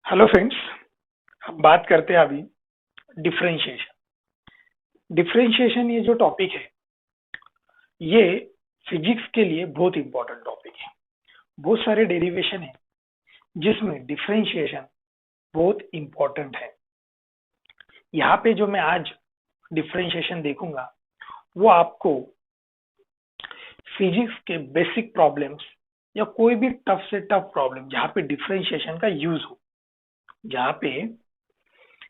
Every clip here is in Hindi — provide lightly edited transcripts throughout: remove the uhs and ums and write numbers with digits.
Hello friends. हम बात करते हैं अभी डिफरेंशिएशन। डिफरेंशिएशन ये जो टॉपिक है ये फिजिक्स के लिए बहुत इंपॉर्टेंट टॉपिक है। बहुत सारे डेरिवेशन है जिसमें डिफरेंशिएशन बहुत इंपॉर्टेंट है। यहाँ पे जो मैं आज डिफरेंशिएशन देखूंगा वो आपको फिजिक्स के बेसिक प्रॉब्लम्स या कोई भी टफ से टफ प्रॉब्लम जहाँ पे डिफरेंशिएशन का यूज हो, जहाँ पे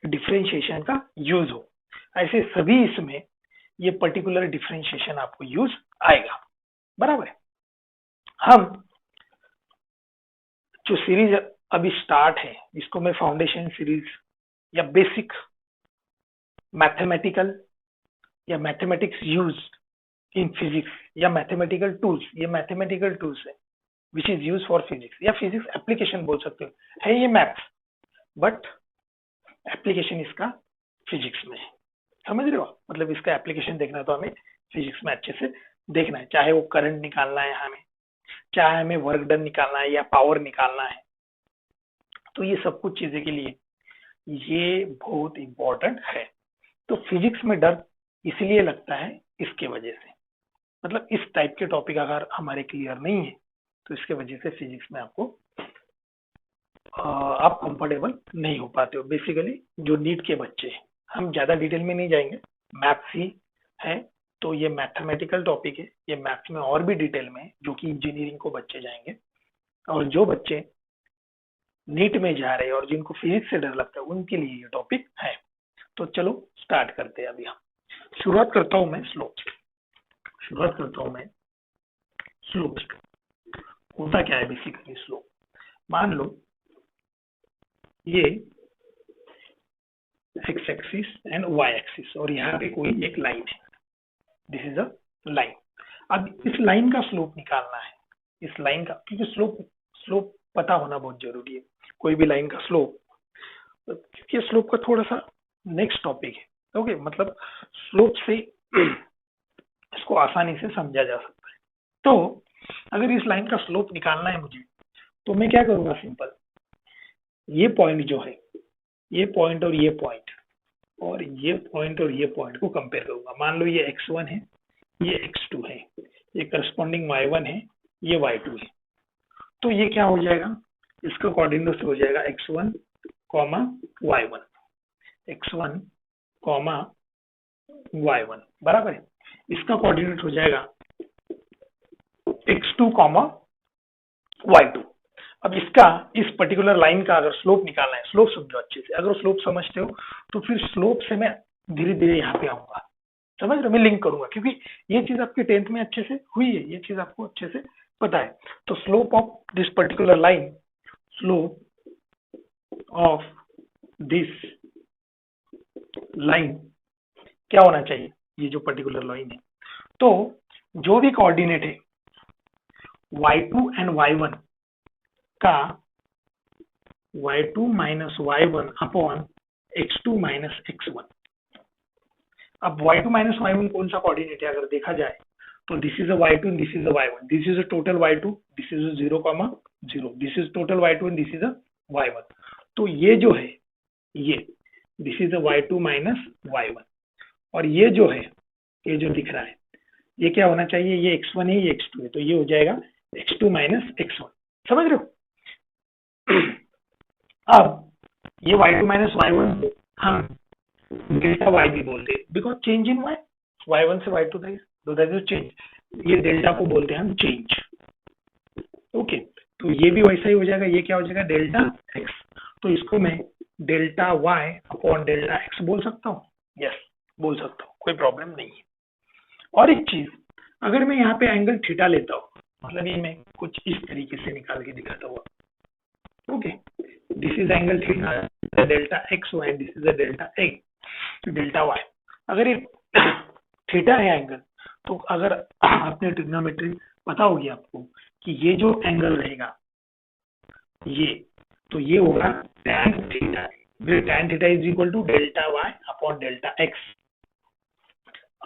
डिफरेंशिएशन का यूज हो, ऐसे सभी इसमें ये पर्टिकुलर डिफरेंशिएशन आपको यूज आएगा। बराबर है। हम जो सीरीज अभी स्टार्ट है इसको मैं फाउंडेशन सीरीज या बेसिक मैथमेटिकल या मैथमेटिक्स यूज इन फिजिक्स या मैथमेटिकल टूल्स, ये मैथमेटिकल टूल्स है which is use for physics या फिजिक्स एप्लीकेशन बोल सकते हो। है ये मैथ्स बट एप्लीकेशन इसका फिजिक्स में है। समझ रहे हो? मतलब इसका एप्लीकेशन देखना तो हमें फिजिक्स में अच्छे से देखना है, चाहे वो करंट निकालना है हमें, चाहे हमें वर्क डन निकालना है या पावर निकालना है। तो ये सब कुछ चीजें के लिए ये बहुत इंपॉर्टेंट है। तो फिजिक्स में डर इसलिए लगता है इसके वजह से, मतलब इस टाइप के टॉपिक अगर हमारे क्लियर नहीं है तो इसके वजह से फिजिक्स में आपको आप कंफर्टेबल नहीं हो पाते हो। बेसिकली जो नीट के बच्चे हैं, हम ज्यादा डिटेल में नहीं जाएंगे, मैथ्स ही है तो ये मैथमेटिकल टॉपिक है। ये मैथ्स में और भी डिटेल में है जो कि इंजीनियरिंग को बच्चे जाएंगे, और जो बच्चे नीट में जा रहे हैं और जिनको फिजिक्स से डर लगता है उनके लिए ये टॉपिक है। तो चलो स्टार्ट करते हैं। अभी हम शुरुआत करता हूं मैं स्लोप से। होता क्या है बेसिकली स्लोप? मान लो ये X axis and Y axis और यहाँ पे कोई एक लाइन है, दिस इज अ लाइन। अब इस लाइन का स्लोप निकालना है, इस लाइन का, क्योंकि स्लोप पता होना बहुत जरूरी है। कोई भी लाइन का स्लोप, क्योंकि स्लोप का थोड़ा सा नेक्स्ट टॉपिक है। ओके, मतलब स्लोप से इसको आसानी से समझा जा सकता है। तो अगर इस लाइन का स्लोप निकालना है मुझे तो मैं क्या करूंगा? सिंपल, ये पॉइंट जो है, ये पॉइंट और ये पॉइंट और ये पॉइंट और ये पॉइंट को कंपेयर करूंगा। मान लो ये x1 है, ये x2 है, ये करस्पॉन्डिंग y1 है, ये y2 है। तो ये क्या हो जाएगा? इसका कोऑर्डिनेट हो जाएगा x1 comma y1, x1 comma y1 बराबर है। इसका कोऑर्डिनेट हो जाएगा x2 कॉमा y2। अब इसका, इस पर्टिकुलर लाइन का अगर स्लोप निकालना है, स्लोप समझो अच्छे से। अगर स्लोप समझते हो तो फिर स्लोप से मैं धीरे धीरे यहाँ पे आऊंगा। समझ रहे हो? मैं लिंक करूंगा क्योंकि ये चीज आपके 10th में अच्छे से हुई है, ये चीज आपको अच्छे से पता है। तो slope of this particular line, slope of this line क्या होना चाहिए? ये जो पर्टिकुलर लाइन है, तो जो भी कोऑर्डिनेट है y2 एंड y1 का y2 minus y1 upon x2 minus x1। अब y2 माइनस y1 कौन सा कोऑर्डिनेट है अगर देखा जाए तो this is a y2 and this is a y1, this is a total y2, this is a 0,0, this is total y2 and this is a y1। तो ये जो है, ये this is a y2 minus y1, और ये जो है, ये जो दिख रहा है, ये क्या होना चाहिए? ये x1 है, ये x2 है, तो ये हो जाएगा x2 माइनस x1। समझ रहे हो? अब ये y2 माइनस y1 हम डेल्टा y भी बोलते हैं, बिकॉज चेंज इन y1 से y2 दैट इज चेंज। ये डेल्टा को बोलते हैं हम चेंज। ओके, तो ये भी वैसा ही हो जाएगा। ये क्या हो जाएगा? Delta x। तो इसको मैं delta y upon delta x बोल सकता हूँ। यस, बोल सकता हूँ, कोई प्रॉब्लम नहीं है। और एक चीज, अगर मैं यहाँ पे एंगल थीटा लेता हूँ, मतलब ये मैं कुछ इस तरीके से निकाल के दिखाता हूँ। Okay, this is angle theta, delta X Y, this is a delta X delta Y. अगर ये थीटा है एंगल, तो अगर आपने ट्रिग्नोमेट्री पता होगी आपको कि ये जो एंगल रहेगा ये, तो ये होगा tan theta. tan theta is equal to delta Y upon delta X,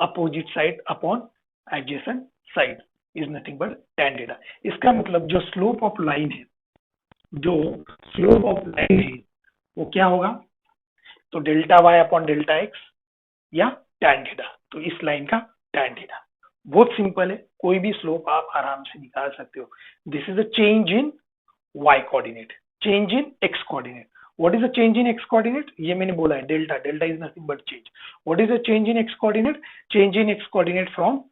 opposite side upon adjacent side is nothing but tan theta. इसका मतलब जो स्लोप ऑफ लाइन है, जो स्लोप ऑफ लाइन है वो क्या होगा, तो delta Y upon delta X या टैन थीटा, तो इस लाइन का टैन थीटा। बहुत सिंपल है, कोई भी स्लोप आप आराम से निकाल सकते हो। This is a change in y coordinate, change in x coordinate. What is a change in x coordinate, ये मैंने बोला है, delta, delta is nothing but change. What is a change in x coordinate, change in x coordinate from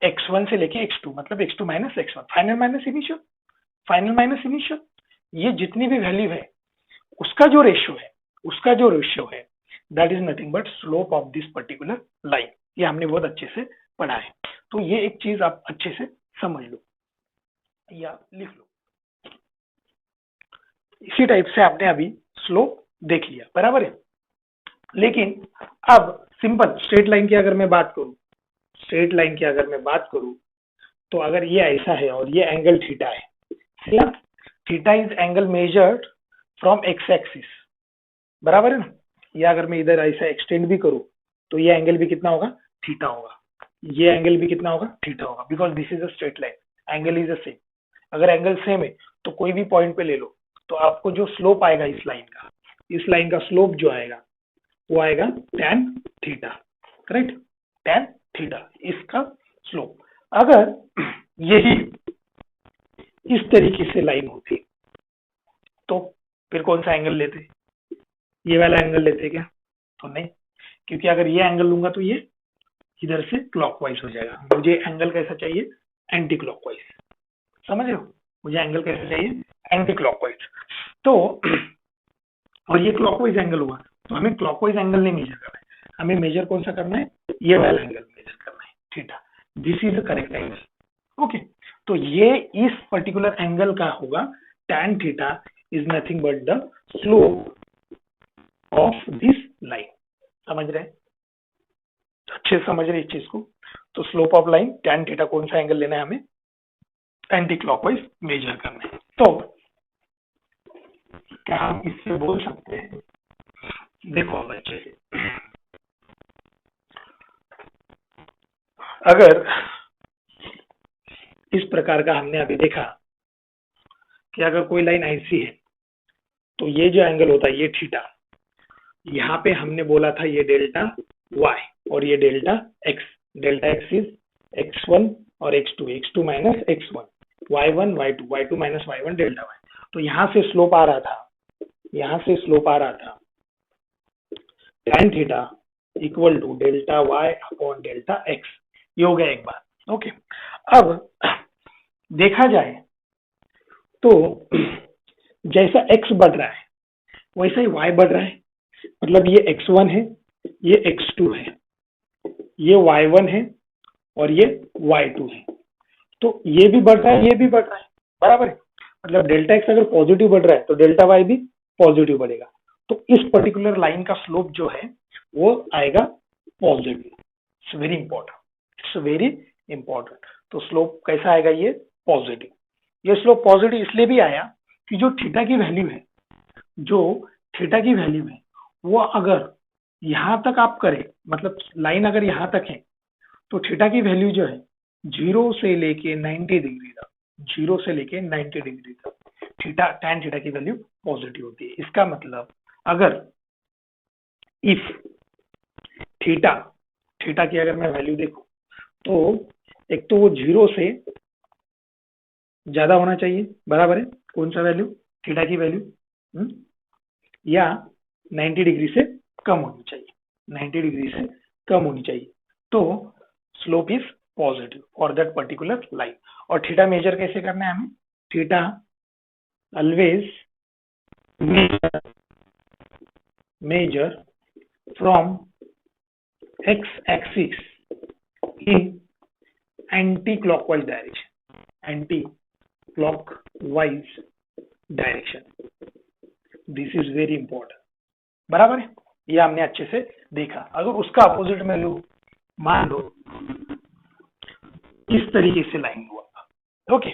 x1 से लेके x2, मतलब x2 minus x1, final minus initial, final minus initial. ये जितनी भी वैल्यू है उसका जो रेशियो है, उसका जो रेशियो है, that is nothing but slope of this particular line. ये हमने बहुत अच्छे से पढ़ा है, तो ये एक चीज आप अच्छे से समझ लो या लिख लो। इसी टाइप से आपने अभी स्लोप देख लिया, बराबर है। लेकिन अब सिंपल स्ट्रेट लाइन की अगर मैं बात करूं, स्ट्रेट लाइन की अगर मैं बात करूं, तो अगर ये ऐसा है और ये एंगल थीटा है, theta is angle measured from x axis, बराबर है ना। या अगर मैं इधर ऐसा एक्सटेंड भी करूं तो ये एंगल भी कितना होगा, थीटा होगा, ये एंगल भी कितना होगा, थीटा होगा, because this is a straight line, angle is the same. अगर एंगल सेम है तो कोई भी पॉइंट पे ले लो, तो आपको जो स्लोप आएगा इस लाइन का, इस लाइन का स्लोप जो आएगा वो आएगा tan theta, correct, tan theta इसका स्लोप। अगर यही इस तरीके से लाइन होती तो फिर कौन सा एंगल लेते, ये वाला एंगल लेते क्या, तो नहीं, क्योंकि अगर ये एंगल लूंगा तो ये इधर से क्लॉकवाइज हो जाएगा। मुझे एंगल कैसा चाहिए, एंटी क्लॉकवाइज, समझ रहे हो, मुझे एंगल कैसा चाहिए, एंटी क्लॉकवाइज। तो और ये क्लॉकवाइज एंगल हुआ, तो हमें क्लॉकवाइज एंगल नहीं मेजर करना है, हमें मेजर कौन सा करना है, ये वाला एंगल मेजर करना है, theta. This is the correct angle, okay. तो ये इस पर्टिकुलर एंगल का होगा tan theta is nothing but the slope of this line. समझ रहे हैं, अच्छे से समझ रहे इस चीज को। तो slope of line tan theta कौन सा एंगल लेना है हमें, एंटी क्लॉकवाइज मेजर करना है। तो क्या हम इससे बोल सकते हैं, देखो बच्चे, अगर इस प्रकार का हमने अभी देखा कि अगर कोई लाइन ऐसी है तो ये जो एंगल होता है ये थीटा, यहाँ पे हमने बोला था ये डेल्टा y और ये delta x, delta x is x1 और x2 minus x1, y1 y2 minus y1 delta y। तो यहाँ से स्लोप आ रहा था, यहाँ से स्लोप आ रहा था tan theta equal to delta y upon delta x, ये हो गया एक बात, ओके। अब देखा जाए तो जैसा x बढ़ रहा है वैसा ही y बढ़ रहा है, मतलब ये x1 है, ये x2 है, ये y1 है और ये y2 है, तो ये भी बढ़ रहा है, ये भी बढ़ रहा है, बराबर है। मतलब डेल्टा x अगर पॉजिटिव बढ़ रहा है तो डेल्टा y भी पॉजिटिव बढ़ेगा, तो इस पर्टिकुलर लाइन का स्लोप जो है वो आएगा positive. It's very important, it's very important. तो स्लोप कैसा आएगा, ये पॉजिटिव। ये स्लोप पॉजिटिव इसलिए भी आया कि जो थीटा की वैल्यू है, जो थीटा की वैल्यू है वो अगर यहां तक आप करें, मतलब लाइन अगर यहां तक है, तो थीटा की वैल्यू जो है 0 से लेके 90 डिग्री तक, 0 से लेके 90 डिग्री तक थीटा, tan थीटा की वैल्यू पॉजिटिव होती है। इसका मतलब अगर इफ थीटा, थीटा की अगर मैं वैल्यू देखूं तो एक तो वो 0 से ज्यादा होना चाहिए, बराबर है, कौन सा वैल्यू, थीटा की वैल्यू, या 90 डिग्री से कम होनी चाहिए, 90 डिग्री से कम होनी चाहिए, तो slope is positive for that particular line. और थीटा मेजर कैसे करना है हमें, theta always measure from x axis in anti clockwise direction, anti clockwise direction, this is very important, बराबर है। ये हमने अच्छे से देखा। अगर उसका अपोजिट में लू, मान लो इस तरीके से लाइन हुआ, ओके,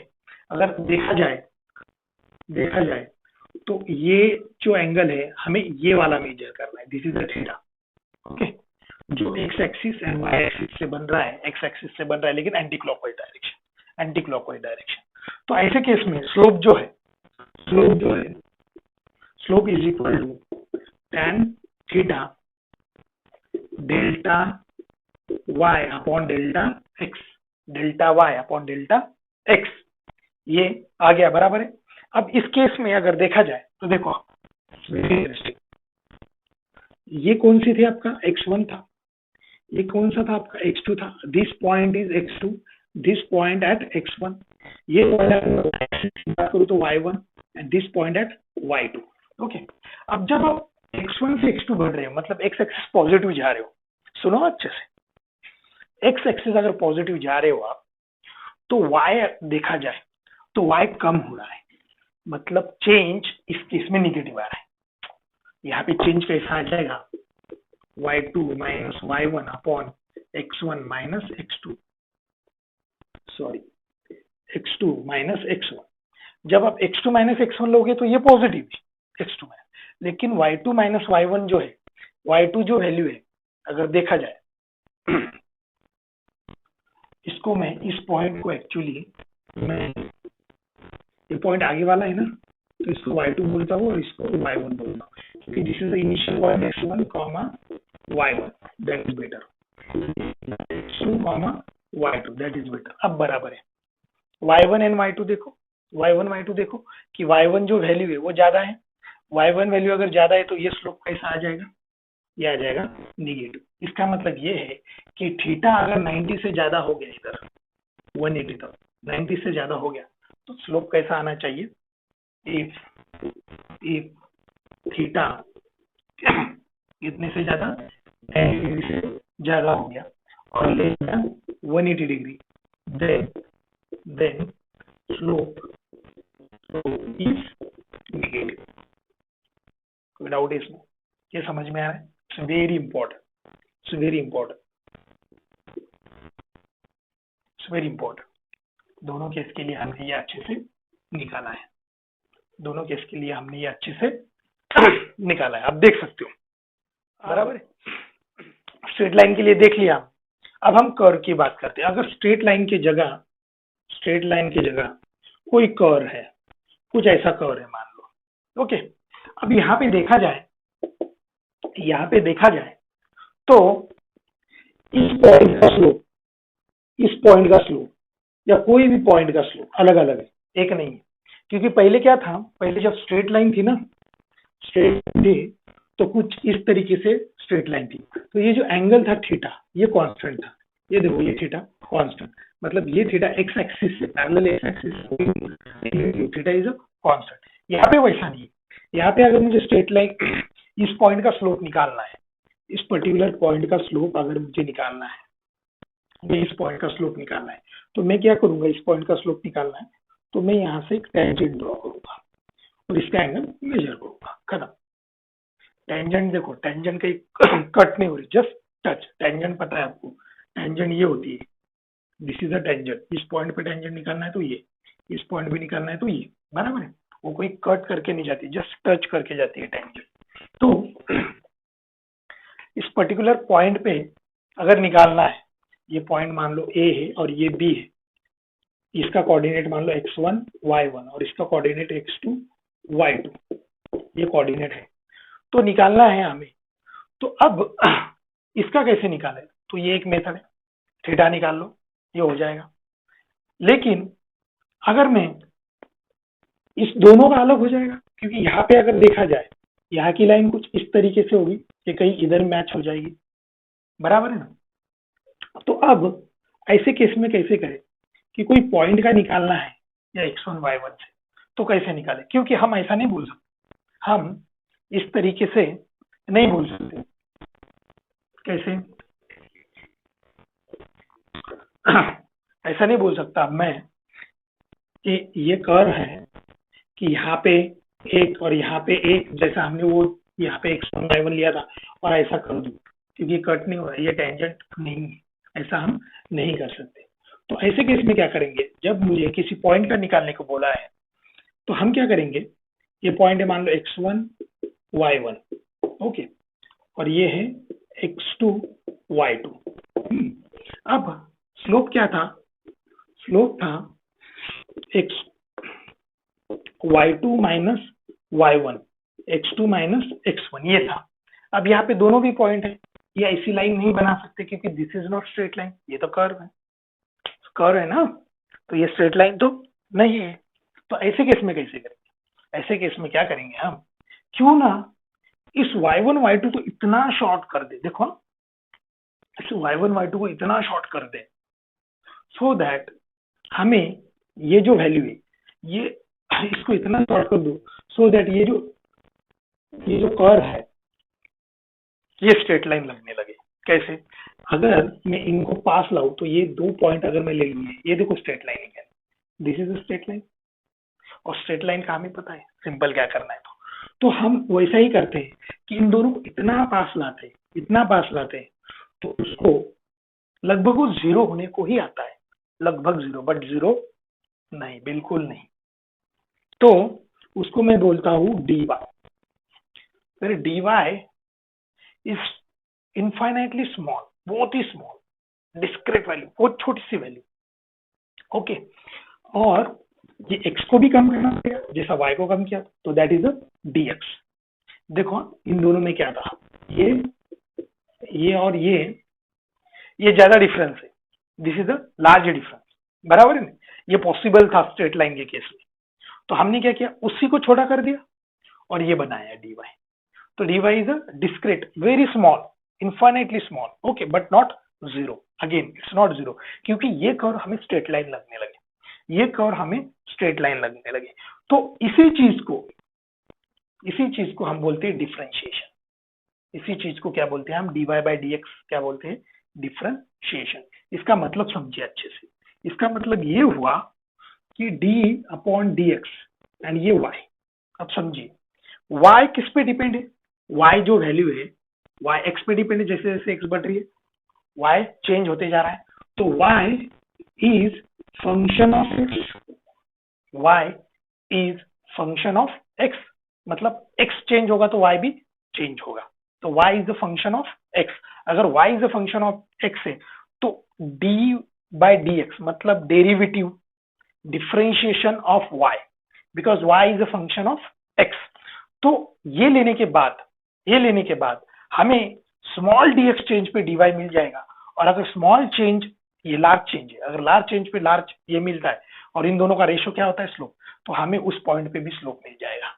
अगर देखा जाए तो ये जो एंगल है हमें ये वाला मेजर करना है, this is the theta, okay, जो x axis and Y axis से बन रहा है, एक्स एक्सिस से बन रहा है लेकिन anti clockwise direction, anti clockwise direction. तो ऐसे केस में स्लोप जो है, slope is equal to tan theta delta y upon delta x, delta y upon delta x, ये आ गया, बराबर है। अब इस केस में अगर देखा जाए तो देखो, ये कौन सी थी आपका x1 था, ये कौन सा था आपका x2 था, this point is x2, this point at x1, ये बात करूँ तो y1 and this point at y2। Okay, अब जब आप x1 से x2 बढ़ रहे हो, मतलब x एक्सिस पॉजिटिव जा रहे हो, सुनो अच्छे से, x एक्सिस अगर पॉजिटिव जा रहे हो आप, तो y देखा जाए तो y कम हो रहा है, मतलब चेंज इस केस में निगेटिव आ रहा है। यहाँ पे चेंज कैसा आ जाएगा, y2 minus y1 upon x1 minus x2, sorry x2 minus x1। जब आप x2 माइनस x1 लोगे तो ये पॉजिटिव है x2 में, लेकिन y2 माइनस y1 जो है, y2 जो वैल्यू है अगर देखा जाए, इसको मैं इस पॉइंट को एक्चुअली मैं, ये पॉइंट आगे वाला है ना, तो इसको y2 बोलता हूँ और इसको y1 बोलता हूँ, क्योंकि this is the initial point x1 comma y1, that is better, x2 comma y2, that is better. अब बराबर है y1 एंड y2 देखो, y1 y2 देखो कि y1 जो वैल्यू है वो ज्यादा है, y1 वैल्यू अगर ज्यादा है तो ये स्लोप कैसा आ जाएगा, ये आ जाएगा निगेटिव। इसका मतलब ये है कि थीटा अगर 90 से ज्यादा हो गया, इधर 180 तक 90 से ज्यादा हो गया, तो स्लोप कैसा आना चाहिए, if थीटा कितने से ज्यादा, 90 डिग्री से ज्यादा हो गया और less than 180 degree, then slope is negative, कोई डाउट है इसमें, ये समझ में आ रहा है, it's very important, it's very important, it's very important. दोनों केस के लिए हमने ये अच्छे से निकाला है, दोनों केस के लिए हमने ये अच्छे से निकाला है, आप देख सकते हो, बराबर है। स्ट्रेट लाइन के लिए देख लिया, अब हम कर्व की बात करते हैं। अगर स्ट्रेट लाइन की जगह कोई कर्व है, कुछ ऐसा कर्व है मान लो, ओके। अब यहाँ पे देखा जाए तो इस पॉइंट का स्लोप या कोई भी पॉइंट का स्लोप अलग अलग है, एक नहीं है, क्योंकि पहले क्या था, पहले जब स्ट्रेट लाइन थी ना, तो कुछ इस तरीके से स्ट्रेट लाइन थी, तो ये जो एंगल था थीटा, ये कांस्टेंट था, ये देखो ये थीटा कांस्टेंट, मतलब ये थीटा एक्स एक्सिस से parallel, x axis theta is a constant. यहाँ पे वैसा नहीं है, यहाँ पे अगर मुझे स्ट्रेट लाइन इस पॉइंट का स्लोप निकालना है, इस पर्टिकुलर पॉइंट का स्लोप अगर मुझे निकालना है, इस पॉइंट का स्लोप निकालना है, तो मैं क्या करूंगा, इस पॉइंट का स्लोप निकालना है तो मैं यहाँ से एक टेंजेंट ड्रॉ करूंगा और इसका एंगल मेजर करूंगा, खत्म। टेंजेंट देखो, टेंजेंट कहीं कट नहीं हो रही, जस्ट टच, टेंजेंट पता है आपको, टेंजेंट ये होती है, दिस इज अ टेंजेंट, इस पॉइंट पे टेंजेंट निकालना है तो ये, इस पॉइंट पे निकालना है तो ये, बराबर है, वो कोई कट करके नहीं जाती, जस्ट टच करके जाती है टेंजेंट। तो इस पर्टिकुलर पॉइंट पे अगर निकालना है, ये पॉइंट मान लो A है और ये B है, इसका कोऑर्डिनेट मान लो x1 y1 और इसका कोऑर्डिनेट x2 y2, ये कोऑर्डिनेट है, तो निकालना है हमें। तो अब इसका कैसे निकाले, तो ये एक मेथड है, थीटा निकाल लो, ये हो जाएगा। लेकिन अगर मैं इस दोनों का अलग हो जाएगा, क्योंकि यहाँ पे अगर देखा जाए, यहाँ की लाइन कुछ इस तरीके से होगी कि कहीं इधर मैच हो जाएगी, बराबर है ना। तो अब ऐसे केस में कैसे करें कि कोई पॉइंट का निकालना है या x1 y1 से, तो कैसे निकाले, क्योंकि हम ऐसा नहीं बोल सकते, हम इस तरीके से नहीं बोल सकते, कैसे ऐसा नहीं बोल सकता मैं कि ये कर्व है कि यहाँ पे एक और यहाँ पे एक, जैसा हमने वो यहाँ पे x1 y1 लिया था और ऐसा कर दूं, क्योंकि कट नहीं हो रहा है, ये टेंजेंट नहीं है, ऐसा हम नहीं कर सकते। तो ऐसे केस में क्या करेंगे, जब मुझे किसी पॉइंट का निकालने को बोला है तो हम क्या करेंगे, ये पॉइंट है मान लो x1 y1, ओके, और ये है x2 y2। अब स्लोप क्या था, स्लोप था x y2 minus y1 x2 minus x1 ये था। अब यहाँ पे दोनों भी पॉइंट है, ये ऐसी लाइन नहीं बना सकते क्योंकि this is not straight line, ये तो कर्व है, कर्व है ना, तो ये स्ट्रेट लाइन तो नहीं है। तो ऐसे केस में कैसे करेंगे? ऐसे केस में क्या करेंगे हम, क्यों ना इस y1 y2 को इतना शॉर्ट कर दे, देखो इस y1 y2 को इतना शॉर्ट कर दे सो दैट हमें ये जो वैल्यू है ये इसको इतना शॉर्ट कर दो सो दैट ये जो कर्व है ये स्ट्रेट लाइन लगने लगे। कैसे? अगर मैं इनको पास लाऊं तो ये दो पॉइंट अगर मैं ले लूँ, ये देखो स्ट्रेट लाइन है, दिस इज स्ट्रेट लाइन, और स्ट्रेट लाइन का हमें पता है सिंपल क्या करना है। तो हम वैसा ही करते हैं कि इन दोनों को इतना पास लाते हैं तो उसको लगभग वो जीरो होने को ही आता है, लगभग जीरो, बट जीरो नहीं, बिल्कुल नहीं। तो उसको मैं बोलता हूं dy, फिर dy इज इनफाइनाइटली स्मॉल, बहुत ही स्मॉल, डिस्क्रीट वैल्यू, बहुत छोटी सी वैल्यू, ओके। और ये x को भी कम करना पड़ेगा जैसा y को कम किया, तो दैट इज अ dx। देखो इन दोनों में क्या था, ये और ये ज्यादा डिफरेंस है, this is a large difference, बराबर है ना। ये पॉसिबल था स्ट्रेट लाइन के केस में, तो हमने क्या किया, उसी को छोटा कर दिया और ये बनाया dy। तो dy is a discrete, very small, infinitely small, okay, but not zero, again it's not zero, क्योंकि ये कर्व हमें स्ट्रेट लाइन लगने लगे, ये कर्व हमें स्ट्रेट लाइन लगने लगे। तो इसी चीज को हम बोलते हैं डिफरेंशिएशन, इसी चीज को क्या बोलते हैं हम, dy बाई dx क्या बोलते हैं, डिफरेंशिएशन। इसका मतलब समझिए अच्छे से, इसका मतलब ये हुआ कि d अपॉन dx एंड ये y। अब समझिए y किस पे डिपेंड है, y जो वैल्यू है y x पे डिपेंड है, जैसे जैसे x बढ़ रही है y चेंज होते जा रहा है, तो y is function of x, y is function of x, मतलब x चेंज होगा तो y भी चेंज होगा, तो y is the function of x। अगर y is the function of x है तो d बाय dx मतलब derivative, differentiation of y, because y is the function of x। तो ये लेने के बाद हमें स्मॉल dx चेंज पे dy मिल जाएगा, और अगर स्मॉल चेंज ये लार्ज चेंज है, अगर लार्ज चेंज पे लार्ज ये मिलता है, और इन दोनों का रेशियो क्या होता है, स्लोप, तो हमें उस पॉइंट पे भी स्लोप मिल जाएगा।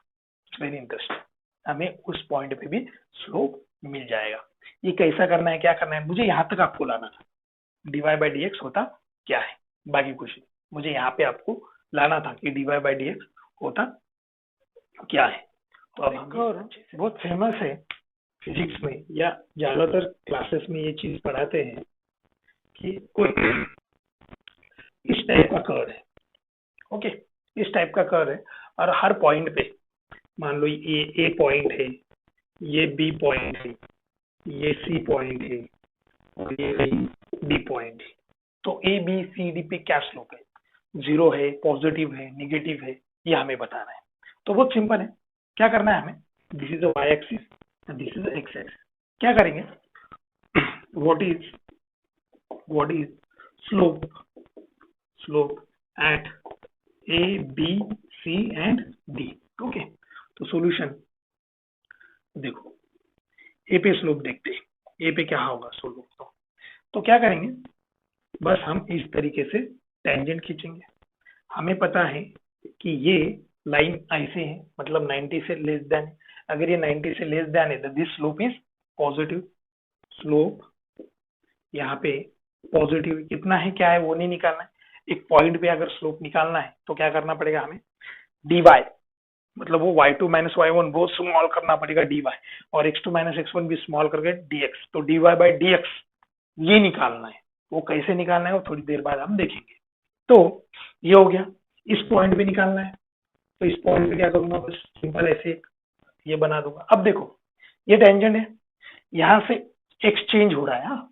वेरी इंटरेस्टिंग, हमें उस पॉइंट पे भी स्लोप मिल जाएगा। ये कैसा करना है, क्या करना है, मुझे यहाँ तक आपको लाना था, dy बाई dx होता क्या है, बाकी कुछ नहीं, मुझे यहाँ पे आपको लाना था कि dy बाई dx होता क्या है। तो अब हम बहुत फेमस है फिजिक्स में या ज्यादातर क्लासेस में ये चीज पढ़ाते हैं कि कोई इस टाइप का कर्व है, ओके, इस टाइप का कर्व है, और हर पॉइंट पे मान लो ये ए पॉइंट है, ये बी पॉइंट है, ये सी पॉइंट है, और ये डी पॉइंट है। तो ए बी सी डी पे क्या स्लोप है, जीरो है, पॉजिटिव है, निगेटिव है, ये हमें बताना है। तो बहुत सिंपल है, क्या करना है हमें, this is Y axis and this is X axis. क्या करेंगे, what is slope at A B C and D, okay. तो सॉल्यूशन देखो, ए पे स्लोप देखते हैं, ए पे क्या होगा स्लोप, तो क्या करेंगे, बस हम इस तरीके से टेंजेंट खींचेंगे। हमें पता है कि ये लाइन ऐसे है, मतलब 90 से लेस देन, अगर ये 90 से लेस देन है तो this slope is positive, slope यहाँ पे पॉजिटिव कितना है, क्या है वो नहीं निकालना है, एक पॉइंट पे अगर स्लोप निकालना है तो क्या करना पड़ेगा हमें, dy, मतलब वो y2 माइनस y1 बहुत स्मॉल करना पड़ेगा dy, और x2 माइनस x1 भी स्मॉल करके dx, तो dy बाई dx ये निकालना है। वो कैसे निकालना है वो थोड़ी देर बाद हम देखेंगे। तो ये हो गया, इस पॉइंट पे निकालना है, तो इस पॉइंट पे क्या करूंगा, बस सिंपल ऐसे ये बना दूंगा। अब देखो ये टेंजेंट है, यहाँ से x चेंज हो रहा है,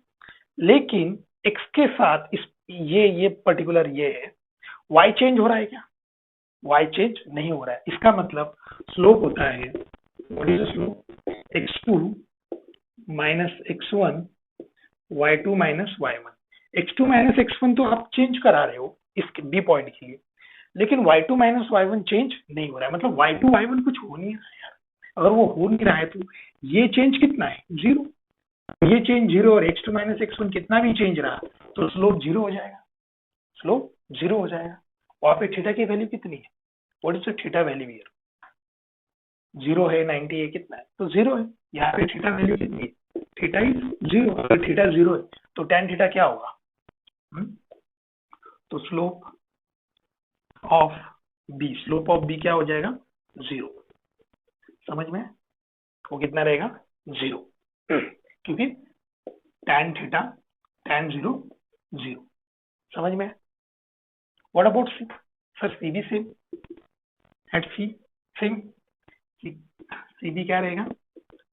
लेकिन x के साथ इस ये पर्टिकुलर ये है, y चेंज हो रहा है क्या, y चेंज नहीं हो रहा है। इसका मतलब स्लोप होता है, what is the slope, x2 minus x1 y2 minus y1। x2 minus x1 तो आप चेंज करा रहे हो इस बी पॉइंट के लिए, लेकिन y2 माइनस y1 चेंज नहीं हो रहा है, मतलब y2 y1 कुछ हो नहीं रहा है यार, अगर वो हो नहीं रहा है तो ये चेंज कितना है, 0। ये चेंज 0 और x2 माइनस x1 कितना भी चेंज रहा तो स्लोप 0 हो जाएगा, स्लोप 0 हो जाएगा। वहां पे थीटा की वैल्यू कितनी है, what is the theta value here, 0 है, 90 है, कितना है तो 0 है। यहाँ पे थीटा वैल्यू कितनी है, थीटा इज 0। अगर थीटा 0 है तो tan थीटा क्या होगा, तो slope of b, slope of b क्या हो जाएगा, 0। समझ में, वो कितना रहेगा, 0, क्योंकि tan थीटा tan 0 0। समझ में। व्हाट अबाउट सी, सर सी भी सेम, एट सी सेम, सी भी क्या रहेगा,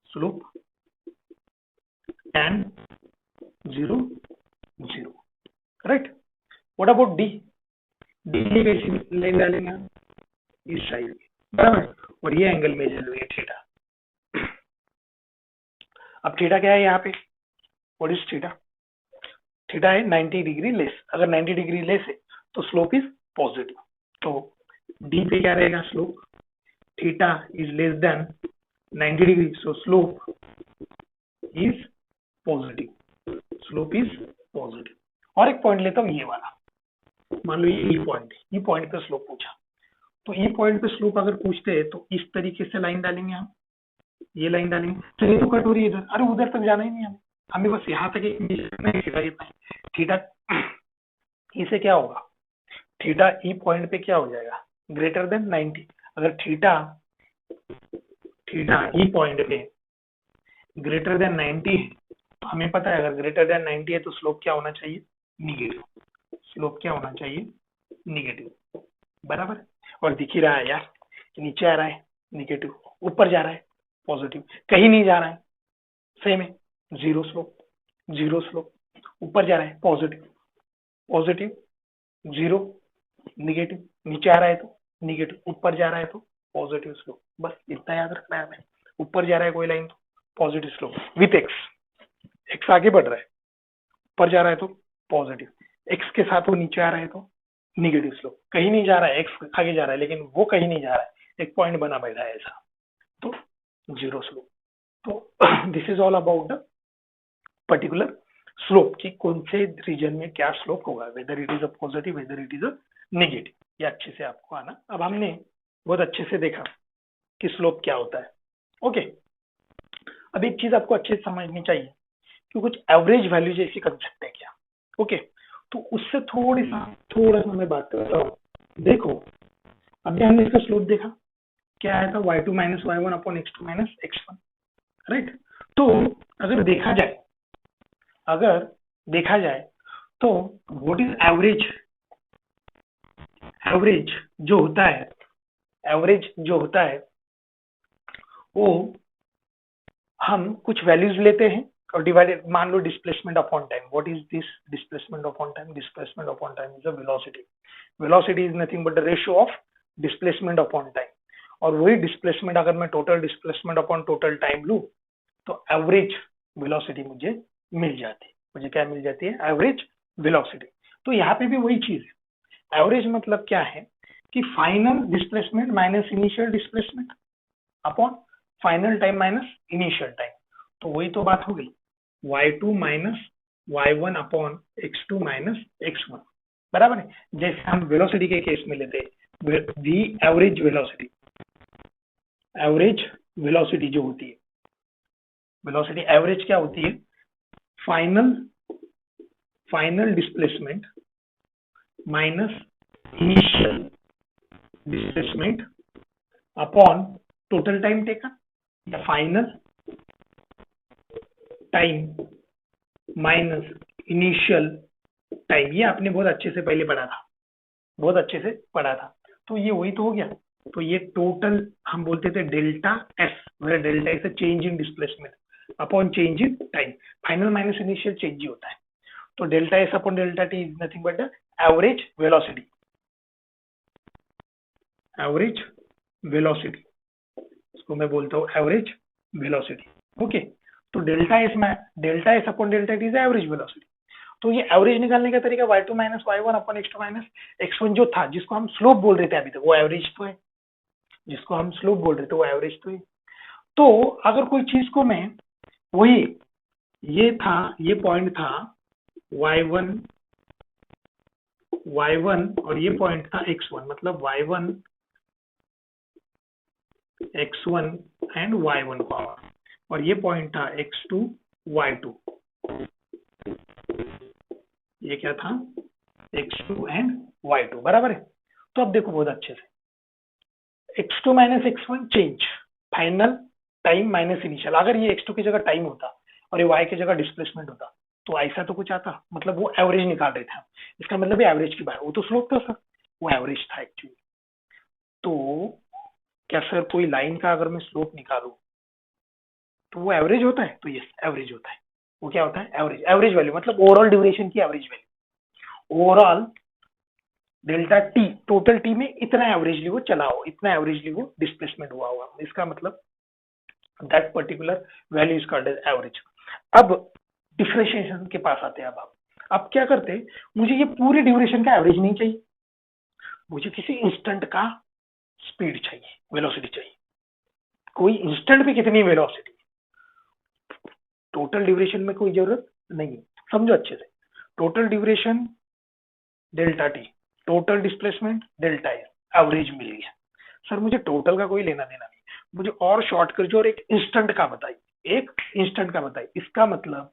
slope tan 0 0, correct. What about D, D कैसी लाइन डालेंगे हम, इस साइड, बराबर, और ये एंगल मेजर हुई है थीटा। अब थीटा क्या है यहाँ पे, व्हाट इज थीटा, थीटा है 90 डिग्री लेस। अगर 90 डिग्री लेस है तो स्लोप इज पॉजिटिव, तो डी पे क्या रहेगा, slope theta is less than 90 degree, so slope is positive, slope is positive. और एक पॉइंट लेता हूँ ये वाला, मान लो ये पॉइंट है, ये पॉइंट पे स्लोप पूछा, तो ये पॉइंट पे स्लोप अगर पूछते हैं तो इस तरीके से लाइन डालेंगे हम, ये लाइन डालेंगे, तो ये तो कट हो रही है इधर, अरे उधर तक जाना ही नहीं हमें बस यहाँ तक थीटा, इसे क्या होगा, थीटा ई पॉइंट पे क्या हो जाएगा, ग्रेटर देन 90। अगर थीटा ई पॉइंट पे ग्रेटर देन 90 है तो हमें पता है अगर ग्रेटर देन 90 है तो स्लोप क्या होना चाहिए, निगेटिव, स्लोप क्या होना चाहिए, निगेटिव, बराबर। और दिख ही रहा है यार, नीचे आ रहा है निगेटिव, ऊपर जा रहा है पॉजिटिव, कहीं नहीं जा रहा है, सेम है, 0 स्लोप, 0 स्लोप, ऊपर जा रहा है पॉजिटिव, पॉजिटिव, 0, निगेटिव, नीचे आ रहा है तो निगेटिव, ऊपर जा रहा है तो पॉजिटिव स्लोप, बस इतना याद रखना है हमें। ऊपर जा रहा है कोई लाइन तो पॉजिटिव स्लोप विथ एक्स आगे बढ़ रहा है, ऊपर जा रहा है तो पॉजिटिव, एक्स के साथ वो नीचे आ रहा है तो निगेटिव स्लोप, कहीं नहीं जा रहा है, एक्स आगे जा रहा है लेकिन वो कहीं नहीं जा रहा है, एक पॉइंट बना बैठा है ऐसा, तो 0 स्लोप। तो this is all about the particular slope की कौन से रीजन में क्या स्लोप होगा, whether it is a positive, whether it is a negative, ये अच्छे से आपको आना। अब हमने बहुत अच्छे से देखा कि स्लोप क्या होता है, ओके। अब एक चीज आपको अच्छे से समझनी चाहिए कि कुछ एवरेज वैल्यू जैसी कंसेप्ट है क्या, ओके। तो उससे थोड़ा सा मैं बात करता हूँ। देखो अभी हमने इसका स्लोप देखा, क्या आया था, y2 minus y1 upon x2 minus x1, right. तो अगर देखा जाए तो व्हाट इज एवरेज, एवरेज जो होता है वो हम कुछ वैल्यूज लेते हैं और डिवाइडेड, मान लो displacement upon time, what is this displacement upon time, displacement upon time is a velocity, velocity is nothing but the ratio of displacement upon time, और वही डिस्प्लेसमेंट अगर मैं total displacement upon total time लूं तो एवरेज वेलोसिटी मुझे मिल जाती है, मुझे क्या मिल जाती है, एवरेज वेलोसिटी। तो यहाँ पे भी वही चीज है, एवरेज मतलब क्या है कि final displacement minus initial displacement upon final time minus initial time, तो वही तो बात हो गई, y2 minus y1 upon x2 minus x1, बराबर है। जैसे हम वेलोसिटी के केस में लेते हैं, वी एवरेज वेलोसिटी जो होती है, वेलोसिटी एवरेज क्या होती है, final displacement minus initial displacement upon total time taken, या final time minus initial time, ये आपने बहुत अच्छे से पहले पढ़ा था, तो ये वही तो हो गया। तो ये टोटल हम बोलते थे delta s, delta s change in displacement upon change in time, final minus initial change ही होता है, तो delta s upon delta t is nothing but the average velocity, इसको मैं बोलता हूँ एवरेज वेलोसिटी, ओके। तो delta s upon delta t is average velocity. तो ये एवरेज निकालने का तरीका y2 minus y1 upon x2 minus x1 जो था, जिसको हम स्लोप बोल रहे थे अभी तक, वो एवरेज तो है, जिसको हम स्लोप बोल रहे थे वो एवरेज तो है। तो अगर कोई चीज को मैं वही ये पॉइंट था y1 और ये पॉइंट था x1, मतलब y1 x1 and y1 power, और ये पॉइंट था x2 y2, ये क्या था x2 एंड y2, बराबर है। तो अब देखो बहुत अच्छे से, x2 minus x1 change, final time minus initial. अगर ये x2 की जगह टाइम होता और ये y की जगह डिस्प्लेसमेंट होता तो ऐसा तो कुछ आता, मतलब वो एवरेज निकाल रहे थे, इसका मतलब एवरेज की बात, वो तो स्लोप था सर, वो एवरेज था एक्चुअली। तो क्या सर कोई लाइन का अगर मैं स्लोप निकालूं तो वो एवरेज होता है? तो यस, एवरेज होता है। वो क्या होता है? एवरेज। एवरेज वैल्यू मतलब ओवरऑल ड्यूरेशन की average value. Overall delta t, total T में इतना एवरेजली वो चला हो, इतना एवरेजली वो डिस्प्लेसमेंट हुआ होगा, इसका मतलब that particular value is called as average. अब डिफरेंशिएशन के पास आते हैं। अब क्या करते हैं, मुझे ये पूरी ड्यूरेशन का एवरेज नहीं चाहिए, मुझे किसी इंस्टेंट का स्पीड चाहिए, वेलोसिटी चाहिए। कोई इंस्टेंट पे कितनी वेलोसिटी, टोटल ड्यूरेशन में कोई जरूरत नहीं है। समझो अच्छे से, total duration delta t, total displacement delta s, average मिल गया। सर मुझे टोटल का कोई लेना देना नहीं, मुझे और शॉर्ट कर जो और एक इंस्टेंट का बताइए, एक इंस्टेंट का बताइए। इसका मतलब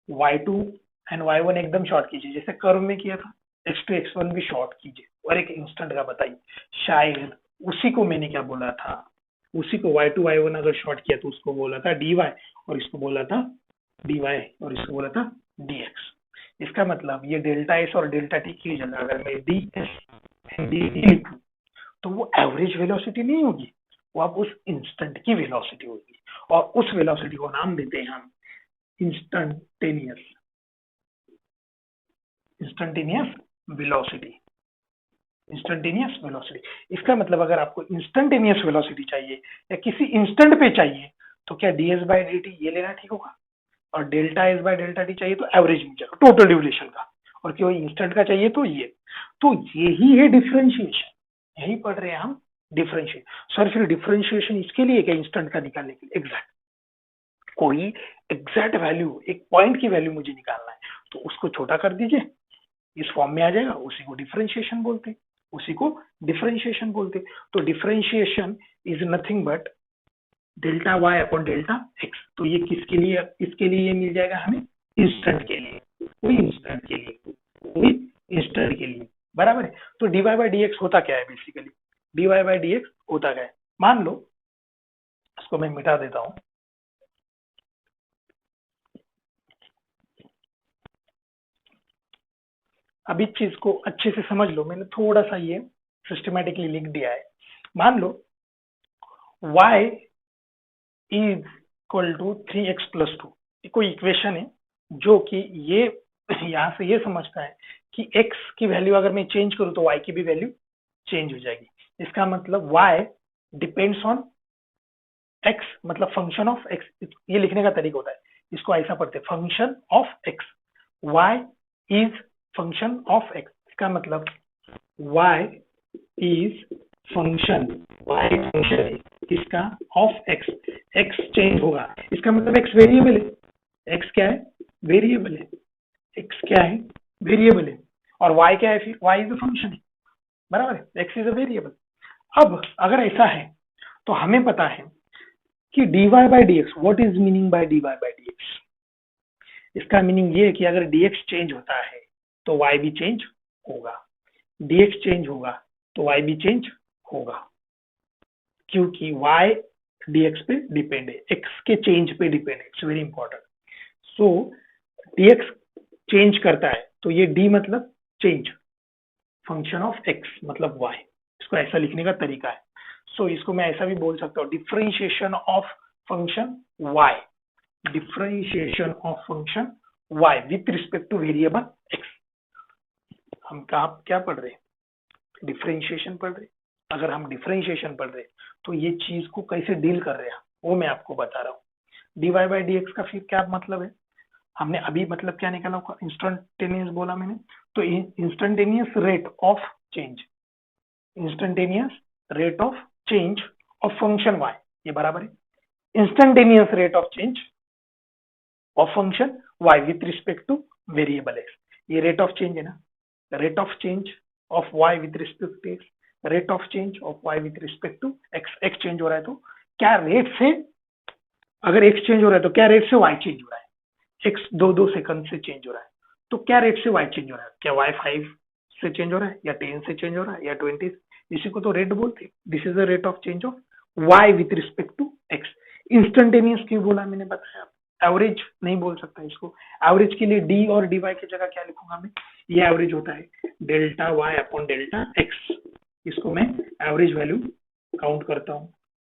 y2 एंड y1 एकदम शॉर्ट कीजिए, जैसे कर्व में किया था, x2 x1 भी शॉर्ट कीजिए और एक इंस्टेंट का बताइए। शायद उसी को मैंने क्या बोला था, उसी को y2 y1 अगर शॉर्ट किया तो उसको बोला था dy, और इसको बोला था dy, और इसको बोला था dx। इसका मतलब ये डेल्टा एस और डेल्टा टी की जगह अगर मैं डी एस डी लिखूं तो वो एवरेज वेलोसिटी नहीं होगी, वो अब उस इंस्टेंट की वेलोसिटी होगी, और उस वेलोसिटी को नाम देते हैं हम instantaneous, instantaneous velocity, instantaneous velocity. इसका मतलब अगर आपको इंस्टेंटेनियस वेलोसिटी चाहिए या किसी इंस्टेंट पे चाहिए तो क्या D S by D T ये लेना ठीक होगा, और delta S by delta T चाहिए तो एवरेज मिल जाएगा टोटल ड्यूरेशन का, और कोई इंस्टेंट का चाहिए तो ये। तो यही है डिफरेंशिएशन, यही पढ़ रहे हैं हम डिफरेंशिएशन। सर फिर डिफरेंशिएशन इसके लिए क्या, इंस्टेंट का निकालने के लिए? एग्जैक्ट, कोई एग्जैक्ट वैल्यू, एक पॉइंट की वैल्यू मुझे निकालना है तो उसको छोटा कर दीजिए, इस फॉर्म में आ जाएगा, उसी को डिफरेंशिएशन बोलते हैं, उसी को डिफरेंशिएशन बोलते हैं। तो differentiation is nothing but delta Y upon delta X. तो ये किसके लिए, इसके लिए ये मिल जाएगा हमें इंस्टेंट के लिए, कोई इंस्टेंट के लिए, कोई इंस्टेंट के लिए, बराबर है। तो dy बाई डी एक्स होता क्या है basically, dy by D x होता क्या है, मान लो इसको मैं मिटा देता हूं, अब इस चीज को अच्छे से समझ लो, मैंने थोड़ा सा ये सिस्टमेटिकली लिख दिया है। मान लो y is equal to 3x plus 2, कोई इक्वेशन है जो कि ये यहाँ से ये समझता है कि x की वैल्यू अगर मैं चेंज करूँ तो y की भी वैल्यू चेंज हो जाएगी। इसका मतलब y डिपेंड्स ऑन x, मतलब फंक्शन ऑफ x, ये लिखने का तरीका होता है, इसको ऐसा पढ़ते हैं, function of x, y is function of x। इसका मतलब y is function, y function इसका ऑफ x, x चेंज होगा, इसका मतलब x वेरिएबल है, x क्या है, वेरिएबल है, x क्या है, वेरिएबल है, और y क्या है, फिर y इज अ फंक्शन है, बराबर है, x इज अ वेरिएबल। अब अगर ऐसा है तो हमें पता है कि dy by D x, what is meaning bye dy by D x, इसका मीनिंग ये है कि अगर dx चेंज होता है तो y भी चेंज होगा, dx चेंज होगा तो y भी चेंज होगा, क्योंकि y dx पे डिपेंड है, x के चेंज पे डिपेंड है, it's very important. So dx change करता है तो ये d मतलब चेंज, फंक्शन ऑफ x मतलब y, इसको ऐसा लिखने का तरीका है। सो इसको मैं ऐसा भी बोल सकता हूँ, differentiation of function y, differentiation of function y with respect to variable x। हम क्या पढ़ रहे हैं, डिफरेंशिएशन पढ़ रहे। अगर हम डिफरेंशिएशन पढ़ रहे तो ये चीज को कैसे डील कर रहे हैं वो मैं आपको बता रहा हूँ। dy बाई डी एक्स का फिर क्या मतलब है, हमने अभी मतलब क्या निकाला होगा, इंस्टेंटेनियस बोला मैंने, तो instantaneous rate of change, instantaneous rate of change of function y, ये बराबर है instantaneous rate of change of function y with respect to variable x। ये रेट ऑफ चेंज है ना, rate of change of y with respect to x, rate of change of y with respect to x। x change हो रहा है तो क्या रेट से, अगर x चेंज हो रहा है तो क्या रेट से y चेंज हो रहा है। x 2 सेकंड से चेंज हो रहा है तो क्या रेट से y चेंज हो रहा है, क्या y 5 से चेंज हो रहा है या 10 से चेंज हो रहा है या 20। इसी को तो रेट बोलते हैं। This is the rate of change of y with respect to x। Instantaneous क्यों बोला मैंने बताया, एवरेज नहीं बोल सकता इसको। एवरेज के लिए d और dy की जगह क्या लिखूंगा मैं, ये एवरेज होता है delta y upon delta x। इसको मैं एवरेज वैल्यू काउंट करता हूँ,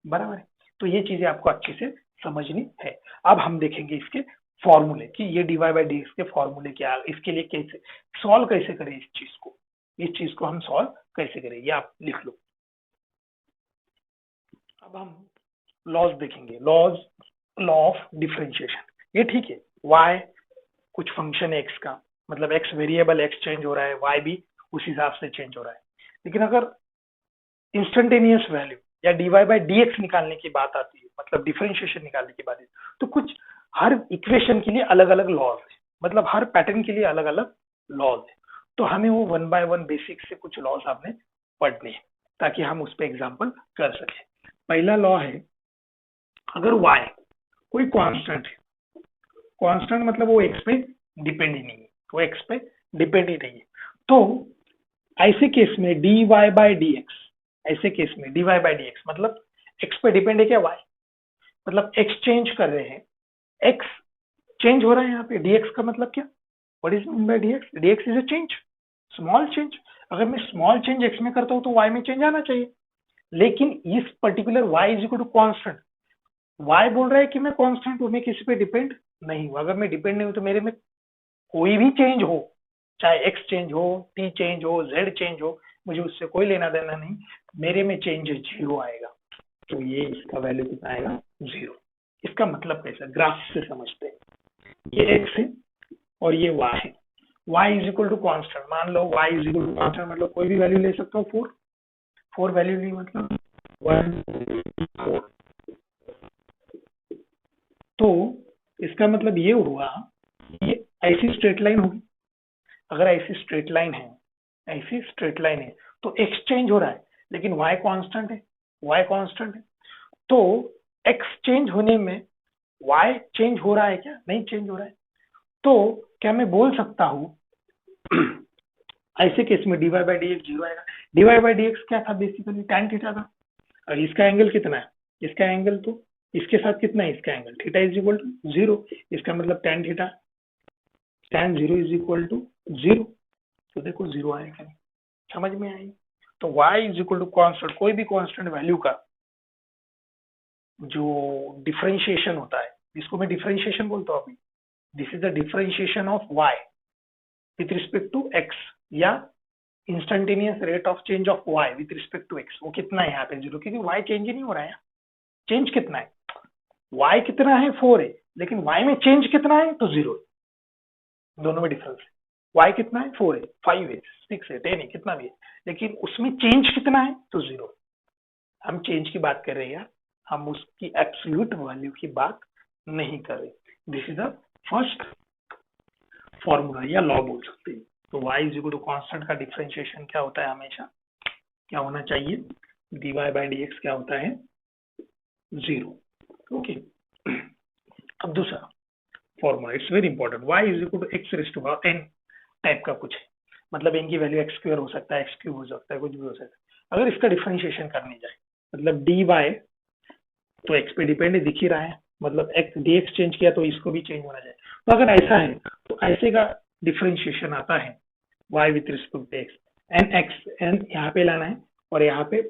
बराबर है। तो ये चीजें आपको अच्छे से समझनी है। अब हम देखेंगे इसके फॉर्मूले कि ये dy बाई डी एक्स के फॉर्मूले क्या है, इसके लिए कैसे सॉल्व कैसे करें इस चीज को हम सॉल्व कैसे करें, ये आप लिख लो। अब हम लॉज देखेंगे, लॉ ऑफ डिफरेंशिएशन। ये ठीक है, y कुछ फंक्शन है x का, मतलब x वेरिएबल x चेंज हो रहा है, y भी उस हिसाब से चेंज हो रहा है। लेकिन अगर इंस्टेंटेनियस वैल्यू या dy बाई डी एक्स निकालने की बात आती है, मतलब डिफरेंशिएशन निकालने की बात आती है, तो कुछ हर इक्वेशन के लिए अलग अलग लॉज है, मतलब हर पैटर्न के लिए अलग अलग लॉज है। तो हमें वो 1 बाय 1 बेसिक से कुछ लॉज आपने पढ़ने हैं ताकि हम उस पर एग्जाम्पल कर सकें। पहला लॉ है, अगर y कोई कांस्टेंट है, कांस्टेंट मतलब वो x पे डिपेंड ही नहीं है, वो x पे डिपेंड ही नहीं है, तो ऐसे केस में dy बाई डी एक्स, ऐसे केस में dy बाई डी एक्स मतलब x पे डिपेंड है क्या, y मतलब x चेंज कर रहे हैं, x चेंज हो रहा है यहाँ पे, dx का मतलब क्या, what is mean by dx, dx is a change, small change. अगर मैं स्मॉल चेंज x में करता हूँ तो y में चेंज आना चाहिए, लेकिन इस particular y is equal to constant, y बोल रहा है कि मैं कांस्टेंट हूं, मैं किसी पे डिपेंड नहीं हूं। अगर मैं डिपेंड नहीं हूं तो मेरे में कोई भी चेंज हो, चाहे x चेंज हो, t चेंज हो, z चेंज हो, मुझे उससे कोई लेना देना नहीं, मेरे में चेंज 0 आएगा। तो ये इसका वैल्यू कितना आएगा, 0। इसका मतलब कैसा, ग्राफ से समझते हैं। ये x है और ये y है, y is equal to constant, मान लो y is equal to constant मतलब कोई भी वैल्यू ले सकता हूँ, 4 वैल्यू ली मतलब 1 4। तो इसका मतलब ये हुआ, ये ऐसी स्ट्रेट लाइन होगी, अगर ऐसी स्ट्रेट लाइन है, ऐसी स्ट्रेट लाइन है तो x चेंज हो रहा है लेकिन y कांस्टेंट है, y कांस्टेंट है, तो x चेंज होने में y चेंज हो रहा है क्या, नहीं चेंज हो रहा है। तो क्या मैं बोल सकता हूँ ऐसे केस में dy बाई डी एक्स 0 आएगा। dy बाई डी एक्स क्या था, बेसिकली tan थीटा था, और इसका एंगल कितना है, इसका एंगल तो इसके साथ कितना है, इसका angle theta is equal to 0, इसका मतलब tan theta tan 0 is equal to 0। तो देखो 0 आएगा, समझ में आई। तो y is equal to constant, कोई भी कॉन्स्टेंट वैल्यू का जो डिफरेंशिएशन होता है, इसको मैं डिफरेंशिएशन बोलता हूँ अभी, this is the differentiation of y with respect to x, या instantaneous rate of change of y with respect to x, वो कितना है यहाँ पे 0, क्योंकि y चेंज ही नहीं हो रहा है। चेंज कितना है, y कितना है 4 है, लेकिन y में चेंज कितना है तो 0 है, दोनों में डिफरेंस है। y कितना है 4 है, 5 है, 6 है, 10 है, कितना भी है, लेकिन उसमें चेंज कितना है तो 0। हम चेंज की बात कर रहे हैं यार, हम उसकी एब्सोल्यूट वैल्यू की बात नहीं कर रहे। This is the first formula या लॉ बोल सकते हैं। तो y is equal to constant का डिफरेंशिएशन क्या होता है, हमेशा क्या होना चाहिए, dy बाई डी एक्स क्या होता है 0। ओके, अब दूसरा formula, it's very important, y is equal to X raise to power n type का कुछ है, मतलब n की वैल्यू x स्क्वायर हो सकता है, x क्यूब हो सकता है, कुछ भी हो सकता है। अगर इसका डिफरेंशिएशन करने जाए, मतलब dy तो x पे डिपेंड दिख ही रहा है, मतलब x dx चेंज किया तो इसको भी चेंज होना चाहिए। तो अगर ऐसा है तो ऐसे का डिफरेंशिएशन आता है y with respect to x, n x n यहाँ पे लाना है और यहाँ पे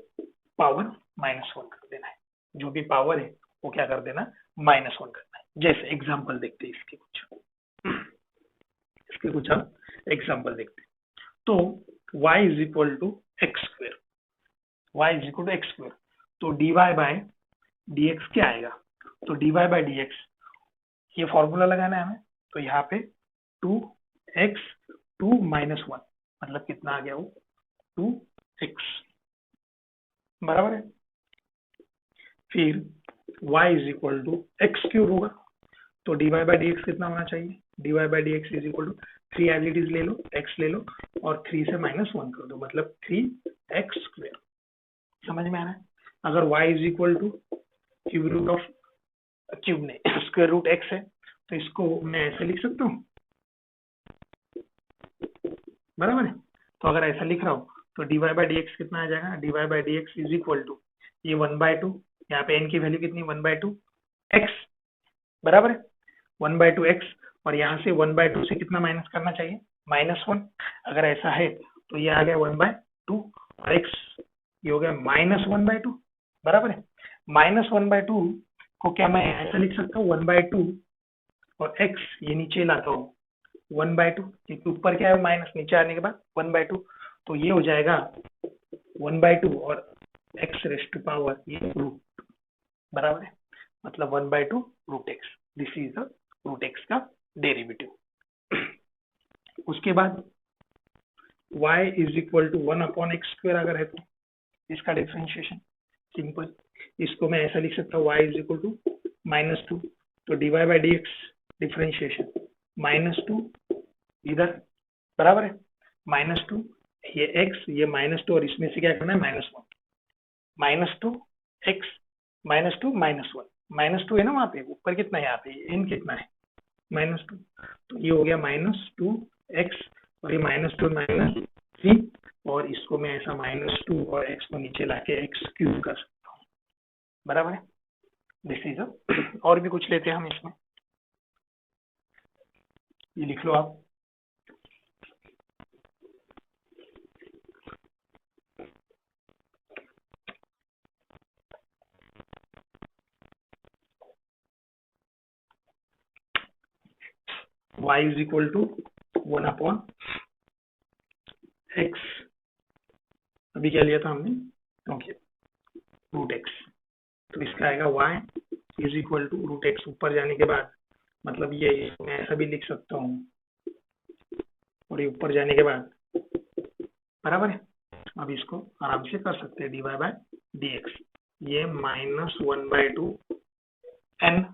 पावर -1 कर देना है, जो भी पावर है वो क्या कर देना, -1 करना है। जैसे एग्जाम्पल देखते हैं इसके कुछ हम एग्जाम्पल देखते हैं। तो y is equal to X square, y is equal to X square, तो dy बाय dx क्या आएगा, तो dy बाय dx ये फॉर्मूला लगाना है हमें, तो यहाँ पे 2x 2 -1 मतलब कितना आ गया वो 2x, बराबर है। फिर y is equal to X cube होगा, तो dy बाई डी एक्स कितना होना चाहिए, dy by D X is equal to 3 as it is ले लो, x ले लो और 3 से -1 कर दो, मतलब 3x स्क्वायर। समझ में आ रहा है? अगर y is equal to cube root of, cube नहीं स्क्वायर रूट x है, तो इसको मैं ऐसे लिख सकता हूँ, बराबर है। तो अगर ऐसा लिख रहा हूँ तो dy बाई डी एक्स कितना आ जाएगा, dy by D X is equal to ये 1/2, यहाँ पे n की वैल्यू कितनी 1/2 x, बराबर है 1/2 x, और यहाँ से 1/2 से कितना माइनस करना चाहिए -1। अगर ऐसा है तो ये आ गया 1/2 और x ये हो गया -1/2, बराबर है। -1/2 को क्या मैं ऐसा लिख सकता हूँ 1/2 और x ये नीचे लाता हूँ 1/2, क्योंकि ऊपर क्या है माइनस, नीचे आने के बाद 1/2, तो ये हो जाएगा 1/2 और x रेस्ट टू पावर ये रूट, बराबर है, मतलब 1/2 root X, this is the root X का डेरिवेटिव। उसके बाद y is equal to 1/x square अगर है तो इसका डिफरेंशिएशन सिंपल, इसको मैं ऐसा लिख सकता हूँ y इज इक्वल टू -2, तो dy by D x differentiation -2 इधर, बराबर है -2, ये x ये -2 और इसमें से क्या करना है -1, -2 x -2 -1 है ना, वहां पे ऊपर कितना है, यहाँ पे n कितना है -2, तो ये हो गया -2 x और ये -2 -3, और इसको मैं ऐसा -2 और x को नीचे लाके x क्यूब कर सकता हूँ, बराबर है। दिस इज और भी कुछ लेते हैं हम इसमें, ये लिख लो आप, y is equal to 1/x, अभी क्या लिया था हमने, ओके रूट एक्स, तो इसका आएगा y is equal to root X, ऊपर जाने के बाद मतलब ये मैं ऐसा भी लिख सकता हूँ, और ये ऊपर जाने के बाद, बराबर है। अब इसको आराम से कर सकते हैं dy बाई डी एक्स, ये -1/2 n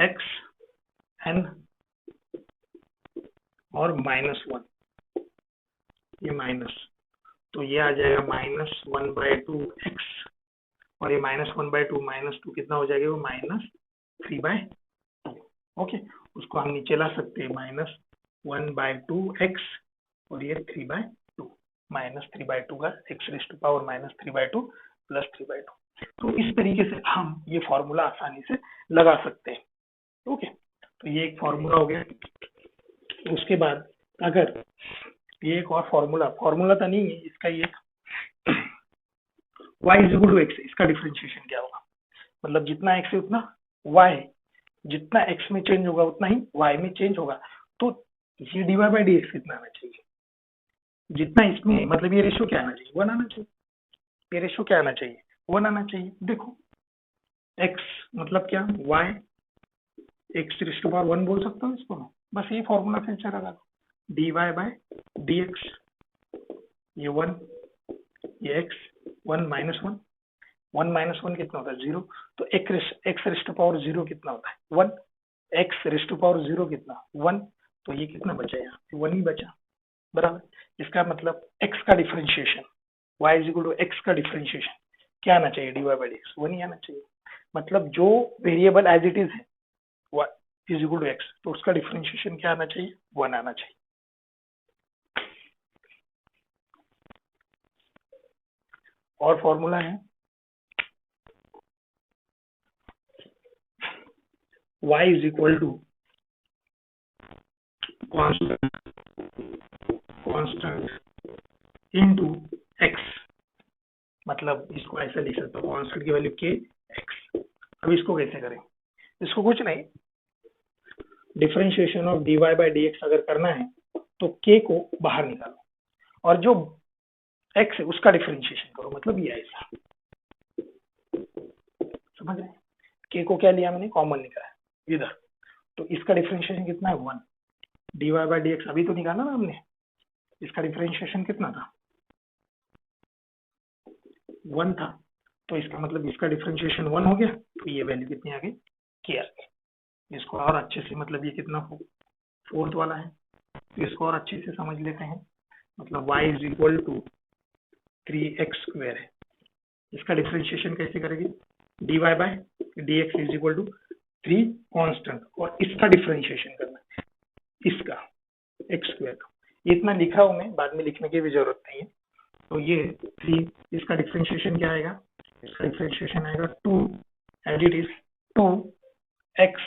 x n और -1 ये माइनस, तो ये आ जाएगा -1/2 x, और ये -1/2 -2 कितना हो जाएगा, वो -3/2, ओके। उसको हम नीचे ला सकते हैं -1/2 x और ये 3/2, -3/2 का x raise to power -3/2 plus 3/2, तो इस तरीके से हम ये फॉर्मूला आसानी से लगा सकते हैं, ओके। तो ये एक फॉर्मूला हो गया। उसके बाद अगर ये एक और फॉर्मूला तो नहीं है इसका, ये y is equal to X, इसका डिफरेंशिएशन क्या होगा, मतलब जितना x है उतना y, जितना x में चेंज होगा उतना ही y में चेंज होगा, तो ये dy बाई डी एक्स कितना आना चाहिए, जितना इसमें मतलब ये रेशियो क्या आना चाहिए, 1 आना चाहिए, ये रेशियो क्या आना चाहिए 1 आना चाहिए। देखो x मतलब क्या, y x raise to power 1 बोल सकता हूँ इसको, बस ये फॉर्मूला फिर से लगा दो, dy बाई डी एक्स ये 1, ये x 1 -1, 1 -1 कितना होता है 0, तो x रेज़ टू पावर 0 कितना होता है 1, x रेज़ टू पावर 0 कितना 1, तो ये कितना बचा, यहाँ 1 ही बचा, बराबर। इसका मतलब x का differentiation y is equal to x का डिफरेंशिएशन क्या आना चाहिए, dy बाई डी एक्स 1 ही आना चाहिए, मतलब जो वेरिएबल एज इट इज है y is equal to x, तो उसका डिफरेंशिएशन क्या आना चाहिए 1 आना चाहिए। और फॉर्मूला है y is equal to constant into x, मतलब इसको ऐसे लिख सकते हो कांस्टेंट की वैल्यू k x। अब इसको कैसे करें, इसको कुछ नहीं, differentiation of dy by D x अगर करना है तो k को बाहर निकालो और जो x है उसका डिफरेंशिएशन करो, मतलब ये ऐसा, समझ रहे हैं। k को क्या लिया मैंने, कॉमन निकाला इधर, तो इसका डिफरेंशिएशन कितना है 1, dy बाई डी एक्स अभी तो निकाला ना हमने, इसका डिफरेंशिएशन कितना था 1 था, तो इसका मतलब इसका डिफरेंशिएशन 1 हो गया, तो ये वैल्यू कितनी आ गई, के आ गई। इसको और अच्छे से, मतलब ये कितना फोर्थ वाला है, तो इसको और अच्छे से समझ लेते हैं। मतलब y is equal to 3x² है, इसका डिफरेंशिएशन कैसे करेंगे, dy by dx is equal to 3 constant, और इसका डिफरेंशिएशन करना है, इसका x² का। इतना लिखा हूं मैं, बाद में लिखने की भी जरूरत नहीं है। तो ये 3, इसका डिफरेंशिएशन क्या आएगा, इसका डिफरेंशिएशन आएगा 2 एज इट इज 2x,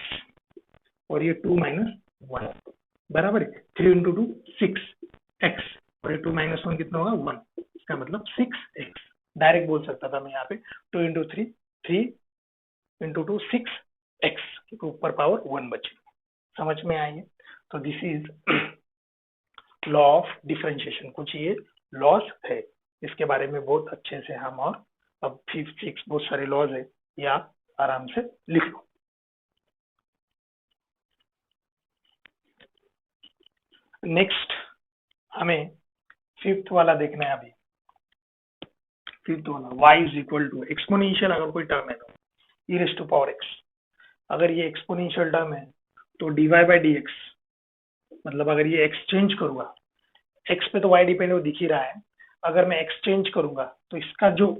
और ये 2 माइनस 1 बराबर है 3 इंटू 2 6x, और ये 2 माइनस 1 कितना होगा 1, इसका मतलब 6x। डायरेक्ट बोल सकता था मैं यहाँ पे 2 इंटू 3 3 इंटू 2 6x के ऊपर पावर 1 बचे। समझ में आई है? तो this is law of differentiation. कुछ ये लॉज है, इसके बारे में बहुत अच्छे से हम, और अब 5 6 बहुत सारे लॉज है, ये आप आराम से लिख लो। नेक्स्ट हमें फिफ्थ वाला देखना है। अभी फिफ्थ वाला y is equal to exponential, अगर कोई टर्म है तो e raise to power x, अगर ये एक्सपोनेंशियल टर्म है तो dy बाय dx, मतलब अगर ये एक्सचेंज करूंगा, x पे तो y डिपेंड दिख ही रहा है, अगर मैं एक्सचेंज करूंगा तो इसका जो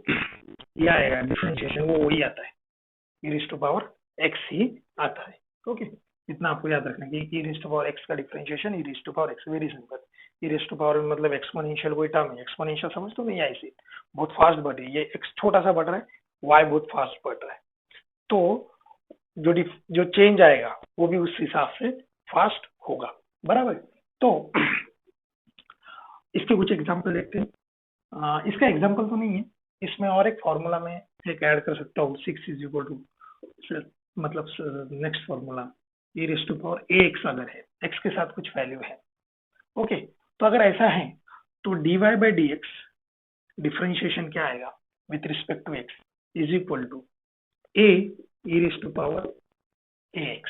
ये आएगा डिफरेंशिएशन वो वही आता है, e raise to power x ही आता है। ओके, इतना आपको याद रखना कि e raise to power x का differentiation e raise to power x, very simple. e raise to power मतलब एक्सपोनेंशियल कोई टर्म है, एक्सपोनेंशियल समझ तो नहीं, ऐसे बहुत फास्ट बढ़ रही है, ये x छोटा सा बढ़ रहा है, y बहुत फास्ट बढ़ रहा है, तो जो चेंज आएगा वो भी उस हिसाब से फास्ट होगा, बराबर। तो इसके कुछ एग्जांपल देखते हैं। इसका एग्जांपल तो नहीं है, इसमें और एक फॉर्मूला में एक ऐड कर सकता हूँ, 6 इज इक्वल टू, मतलब next formula e raise to power ax, अगर है x के साथ कुछ वैल्यू है। ओके, तो अगर ऐसा है तो dy बाय dx डिफरेंशिएशन क्या आएगा with respect to x is equal to a e raise to power ax,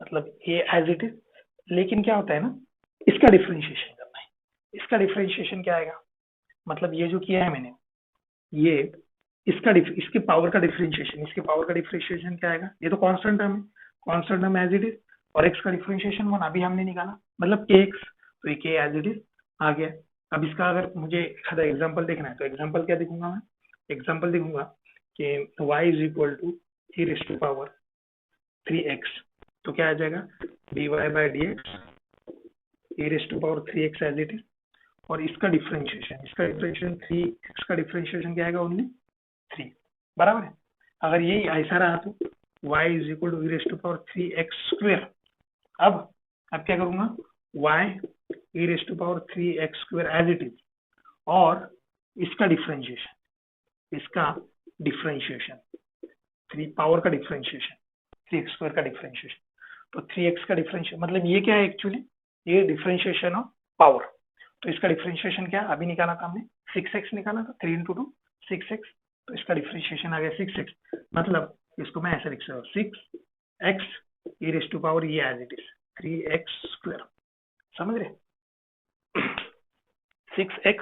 मतलब a एज इट इज, लेकिन क्या होता है ना, इसका डिफरेंशिएशन करना है। इसका डिफरेंशिएशन क्या आएगा, मतलब ये जो किया है मैंने, ये इसके पावर का डिफरेंशिएशन, इसके पावर का डिफरेंशिएशन क्या आएगा, ये तो कांस्टेंट टर्म है, constant term as it is, और x का डिफरेंशिएशन 1 अभी हमने निकाला, मतलब kx, तो ये k एज इट इज आ गया। अब इसका अगर मुझे एग्जांपल देखना है तो एग्जांपल क्या दिखूंगा मैं, एग्जांपल दिखूंगा कि y is equal to e raise to power 3x, तो क्या आ जाएगा dy by dx e raise to power 3x as it is, और इसका डिफरेंशिएशन 3x का डिफरेंशिएशन क्या आएगा, ओनली 3, बराबर है। अगर ये ऐसा रहा तो y is equal to e raise to power 3x²। अब क्या करूंगा, y e raise to power 3x² as it is, और इसका डिफरेंशिएशन 3 पावर का डिफरेंशिएशन 3x² का डिफरेंशिएशन, तो 3x का डिफरेंशिएशन मतलब ये क्या है एक्चुअली, ये डिफरेंशिएशन ऑफ पावर, तो इसका डिफरेंशिएशन क्या अभी निकाला था हमने, 6x निकाला था, 3 इंटू 2 6x, तो इसका डिफरेंशिएशन आ गया 6x, मतलब इसको मैं ऐसे लिख सकता हूँ 6x e raise to power ये एज इट इज 3x², समझ रहे, 6x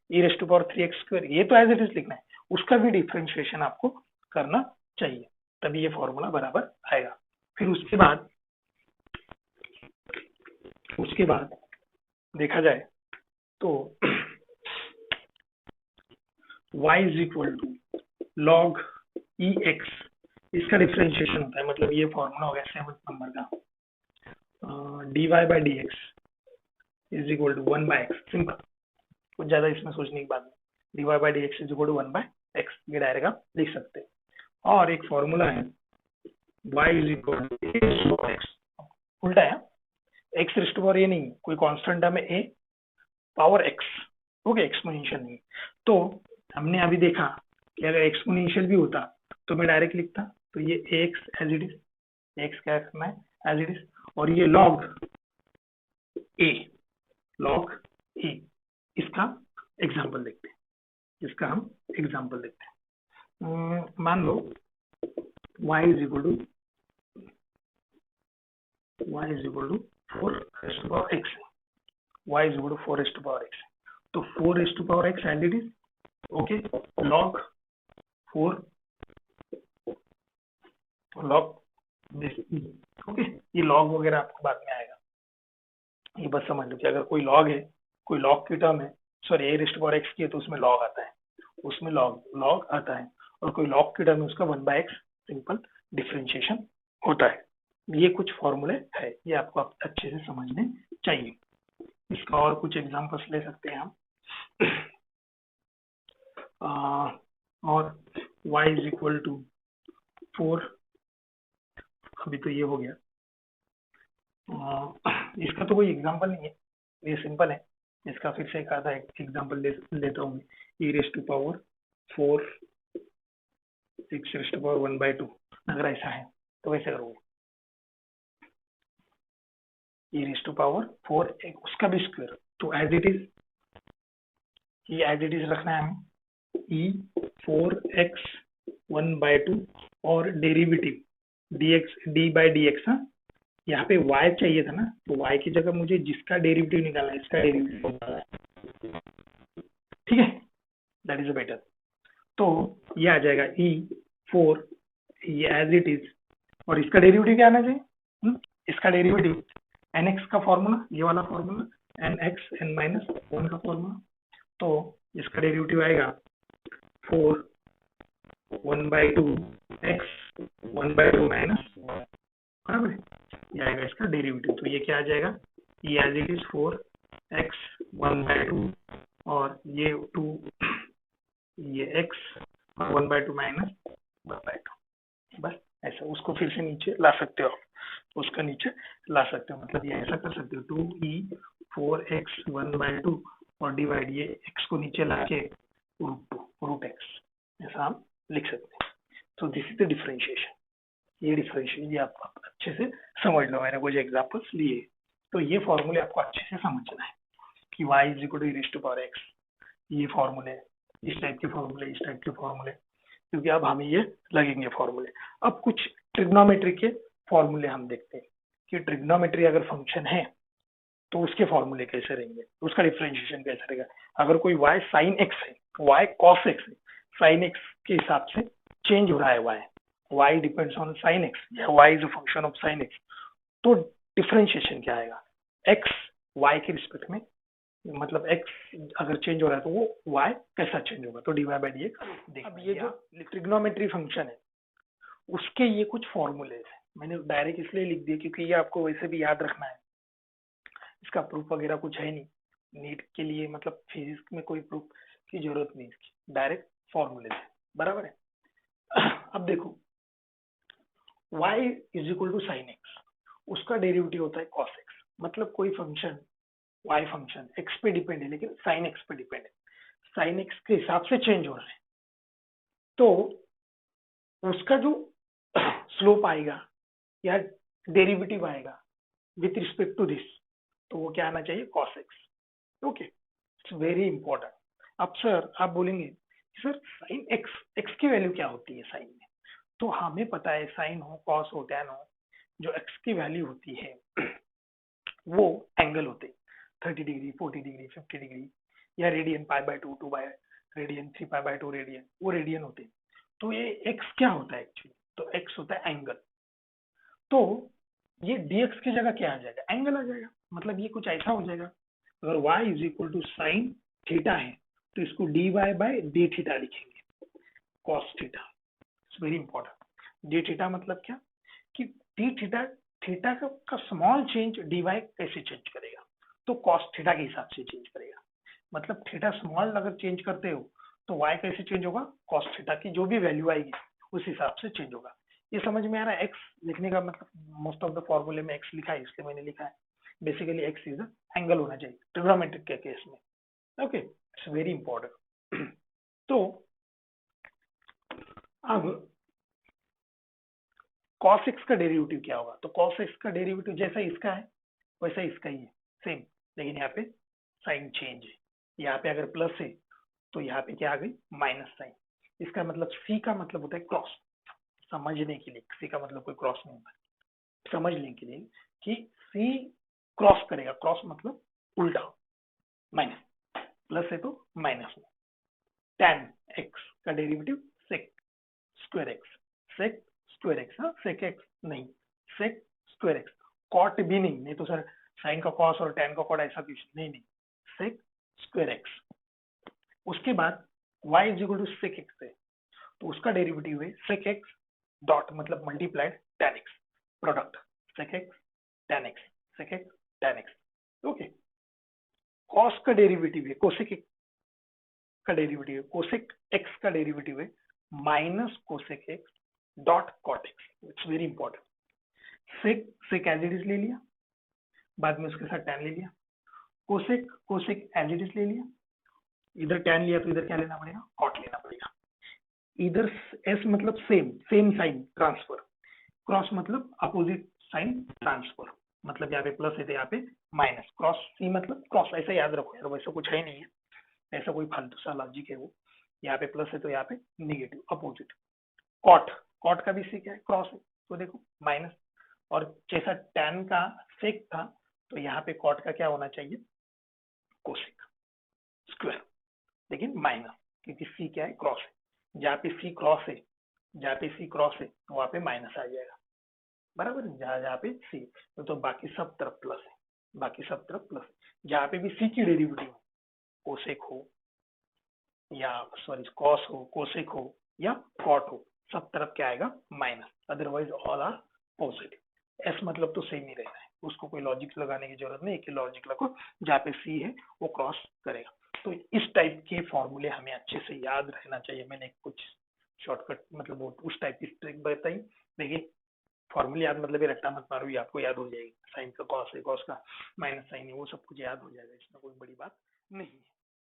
e raise to power 3x², ये तो एज इट इज लिखना है, उसका भी डिफरेंशिएशन आपको करना चाहिए, तभी ये फॉर्मूला बराबर आएगा। फिर उसके बाद देखा जाए तो y is equal to log ex, इसका डिफरेंशिएशन होता है, मतलब ये फॉर्मूला हो गया 7th नंबर का, dy by dx is equal to 1 by x, simple, कुछ ज्यादा इसमें सोचने की बात नहीं, dy by dx is equal to 1 by x, ये डायरेक्ट आप लिख सकते हैं। और एक फॉर्मूला है y is equal to x, उल्टा है, x रेज़ टू पावर ये नहीं, कोई कांस्टेंट टर्म है a power x, okay, exponential नहीं। तो हमने अभी देखा कि अगर एक्सपोनेंशियल भी होता तो मैं डायरेक्ट लिखता, तो ये ax as it is, x क्या करना है एज इट इज, और ये log a, इसका एग्जांपल देखते हैं, मान लो y is equal to 4 raise to power x, y is equal to 4 raise to power x, तो 4 raise to power x as it is, okay, log 4 log this e. Okay, ये लॉग वगैरह आपको बाद में आएगा, ये बस समझ लो कि अगर कोई लॉग है, कोई लॉग की टर्म है, सॉरी ए रेस्ट पावर एक्स की है तो उसमें लॉग आता है, उसमें लॉग आता है, और कोई लॉग की टर्म है उसका 1/x सिंपल डिफरेंशिएशन होता है। ये कुछ फॉर्मूले है, ये आपको अच्छे से समझने चाहिए। इसका और कुछ एग्जांपल्स ले सकते हैं हम। और y इज इक्वल टू 4, अभी तो ये हो गया। इसका तो कोई एग्जांपल नहीं है, ये सिंपल है। इसका फिर से एक आधा एग्जांपल लेता हूँ। e raise to power 4 6 raise to power 1/2, अगर ऐसा है तो वैसे करोगे। e रेस टू पावर 4 उसका भी स्क्वायर, तो एज इट इज, ये एज इट इज रखना है हमें। e 4x 1/2 और डेरिवेटिव dx d/dx। हाँ, यहाँ पे y चाहिए था ना, तो y की जगह मुझे जिसका डेरिवेटिव निकालना है, इसका डेरिवेटिव निकालना है। ठीक है, दैट इज बेटर। तो ये आ जाएगा e4, ये एज इट इज, और इसका डेरिवेटिव क्या आना चाहिए? इसका डेरिवेटिव nx का फॉर्मूला, ये वाला फॉर्मूला, nx n-1 का फॉर्मूला। तो इसका डेरिवेटिव आएगा 4 1/2 x 1/2 माइनस, बराबर है, ये आएगा इसका डेरिवेटिव। तो ये क्या आ जाएगा? ये एज इट इज 4x 1/2 और ये 2, ये x 1/2 माइनस 1/2। बस ऐसा उसको फिर से नीचे ला सकते हो, उसका नीचे ला सकते हो, मतलब ये ऐसा कर सकते हो 2e 4x 1/2 और डिवाइड, ये x को नीचे लाके √2 ऐसा हम लिख सकते हैं। तो दिस इज द डिफरेंशिएशन। ये डिफरेंशिएशन ये आप अच्छे से समझ लो, मैंने कुछ एग्जांपल्स लिए। तो ये फॉर्मूले आपको अच्छे से समझना है कि y is equal to e raise to power x, ये फॉर्मूले, इस टाइप के फॉर्मूले, इस टाइप के फॉर्मूले, क्योंकि अब हमें ये लगेंगे फॉर्मूले। अब कुछ ट्रिग्नोमेट्री के फॉर्मूले हम देखते हैं कि ट्रिग्नोमेट्री अगर फंक्शन है तो उसके फॉर्मूले कैसे रहेंगे, उसका डिफरेंशिएशन कैसे रहेगा। अगर कोई y sin x है, y cos x है, sin x के हिसाब से चेंज हो रहा है y depends on sin x या y is a function of sin x, तो डिफरेंशिएशन क्या आएगा? x y के रिस्पेक्ट में, मतलब x अगर चेंज हो रहा है तो वो y कैसा चेंज होगा, तो dy/dx। अब ये जो ट्रिग्नोमेट्री फंक्शन है उसके ये कुछ फॉर्मूले है, मैंने डायरेक्ट इसलिए लिख दिया क्योंकि ये आपको वैसे भी याद रखना है, इसका प्रूफ वगैरह कुछ है नहीं नीट के लिए, मतलब फिजिक्स में कोई प्रूफ की जरूरत नहीं, इसकी डायरेक्ट फॉर्मूले है, बराबर है। अब देखो y is equal to sine x, उसका डेरिवेटिव होता है cos x, मतलब कोई फंक्शन y फंक्शन x पे डिपेंड है लेकिन साइन x पे डिपेंड है, साइन x के हिसाब से चेंज हो रहा है, तो उसका जो स्लोप आएगा या डेरिवेटिव आएगा विथ रिस्पेक्ट टू दिस, तो वो क्या आना चाहिए? cos x। Okay, it's very important. अब सर आप बोलेंगे सर साइन एक्स की वैल्यू क्या होती है साइन में? तो हमें पता है साइन हो, कॉस हो, टैन हो, जो एक्स की वैल्यू होती है वो एंगल होते हैं, 30 डिग्री, 40 डिग्री, 50 डिग्री, या रेडियन π/2, 2 बाय रेडियन, 3π/2 रेडियन, वो रेडियन होते हैं। तो ये एक्स क्या होता है एक्चुअली? तो एक्स होता है एंगल। तो ये dx की जगह क्या आ जाएगा? एंगल आ जाएगा, मतलब ये कुछ ऐसा हो जाएगा, अगर y is equal to sine theta है तो इसको dy/d थीटा लिखेंगे, cos theta. It's very important. d theta मतलब क्या कि d थीटा, थीटा का स्मॉल चेंज dy कैसे चेंज करेगा? तो cos थीटा के हिसाब से चेंज करेगा, मतलब थीटा स्मॉल अगर चेंज करते हो तो y कैसे चेंज होगा? cos थीटा की जो भी वैल्यू आएगी उस हिसाब से चेंज होगा। ये समझ में आ रहा है? x लिखने का मतलब मोस्ट ऑफ द फॉर्मूले में x लिखा है इसलिए मैंने लिखा है, बेसिकली x इज एंगल होना चाहिए ट्रिग्नोमेट्रिक के केस में। Okay, it's very important. तो अब cos x का डेरिवेटिव क्या होगा? तो cos x का डेरिवेटिव जैसा इसका है वैसा इसका ही है, सेम, लेकिन यहाँ पे साइन चेंज है, यहाँ पे अगर प्लस है तो यहाँ पे क्या आ गई? Minus sine. इसका मतलब c का मतलब होता है क्रॉस, समझने के लिए c का मतलब कोई क्रॉस नहीं होता, समझने के लिए कि c क्रॉस करेगा, क्रॉस मतलब उल्टा, माइनस, प्लस है तो माइनस में, tan x का डेरिवेटिव sec square x, sec square x, हाँ सेक एक्स नहीं, सेक स्क्वायर एक्स, कॉट भी नहीं, नहीं तो सर साइन का कॉस और टेन का कॉट ऐसा कुछ नहीं, नहीं, सेक स्क्वायर एक्स। उसके बाद y is equal to sec x है, तो उसका डेरिवेटिव है सेक एक्स डॉट मतलब multiplied tan x, product sec x tan x, sec x tan x, okay. Cos का डेरिवेटिव है कोसेक का डेरिवेटिव है, कोसेक एक्स का डेरिवेटिव है minus cosec x dot cot x, it's very important. Sec sec as it is ले लिया, बाद में उसके साथ टेन ले लिया, cosec cosec as it is ले लिया, इधर टेन लिया तो इधर क्या लेना पड़ेगा, कॉट लेना पड़ेगा। इधर एस मतलब same same sign transfer, cross मतलब अपोजिट साइन ट्रांसफर, मतलब यहाँ पे प्लस है तो यहाँ पे माइनस, क्रॉस सी मतलब क्रॉस, ऐसा याद रखो यार, वैसा कुछ है नहीं है, ऐसा कोई फालतू सा लॉजिक है वो, यहाँ पे प्लस है तो यहाँ पे निगेटिव अपोजिट। कॉट कॉट का भी सी क्या है, क्रॉस है, तो देखो माइनस, और जैसा टेन का सेक था तो यहाँ पे कॉट का क्या होना चाहिए, कोसेक स्क्वायर, लेकिन माइनस, क्योंकि सी क्या है, क्रॉस है, जहाँ पे सी क्रॉस है, जहाँ पे सी क्रॉस है वहां पे माइनस आ जाएगा, बराबर, जहाँ जहाँ पे सी तो बाकी सब तरफ प्लस है, बाकी सब तरफ प्लस है। जहाँ पे भी सी की डेरिवेटिव हो, कोसेक हो या सॉरी कॉस हो, कोसेक हो या कॉट हो, सब तरफ क्या आएगा, minus, otherwise all are positive. S मतलब तो सेम ही रहना है, उसको कोई लॉजिक लगाने की जरूरत नहीं, एक लॉजिक लगो, जहाँ पे सी है वो क्रॉस करेगा। तो इस टाइप के फॉर्मूले हमें अच्छे से याद रहना चाहिए, मैंने कुछ शॉर्टकट मतलब वो उस टाइप की ट्रिक बताई। देखिए फॉर्मूले याद मतलब ये रट्टा मत मारो, ये आपको याद हो जाएगी, साइन का कॉस है, कॉस का माइनस साइन है, वो सब कुछ याद हो जाएगा, इसमें कोई बड़ी बात नहीं है।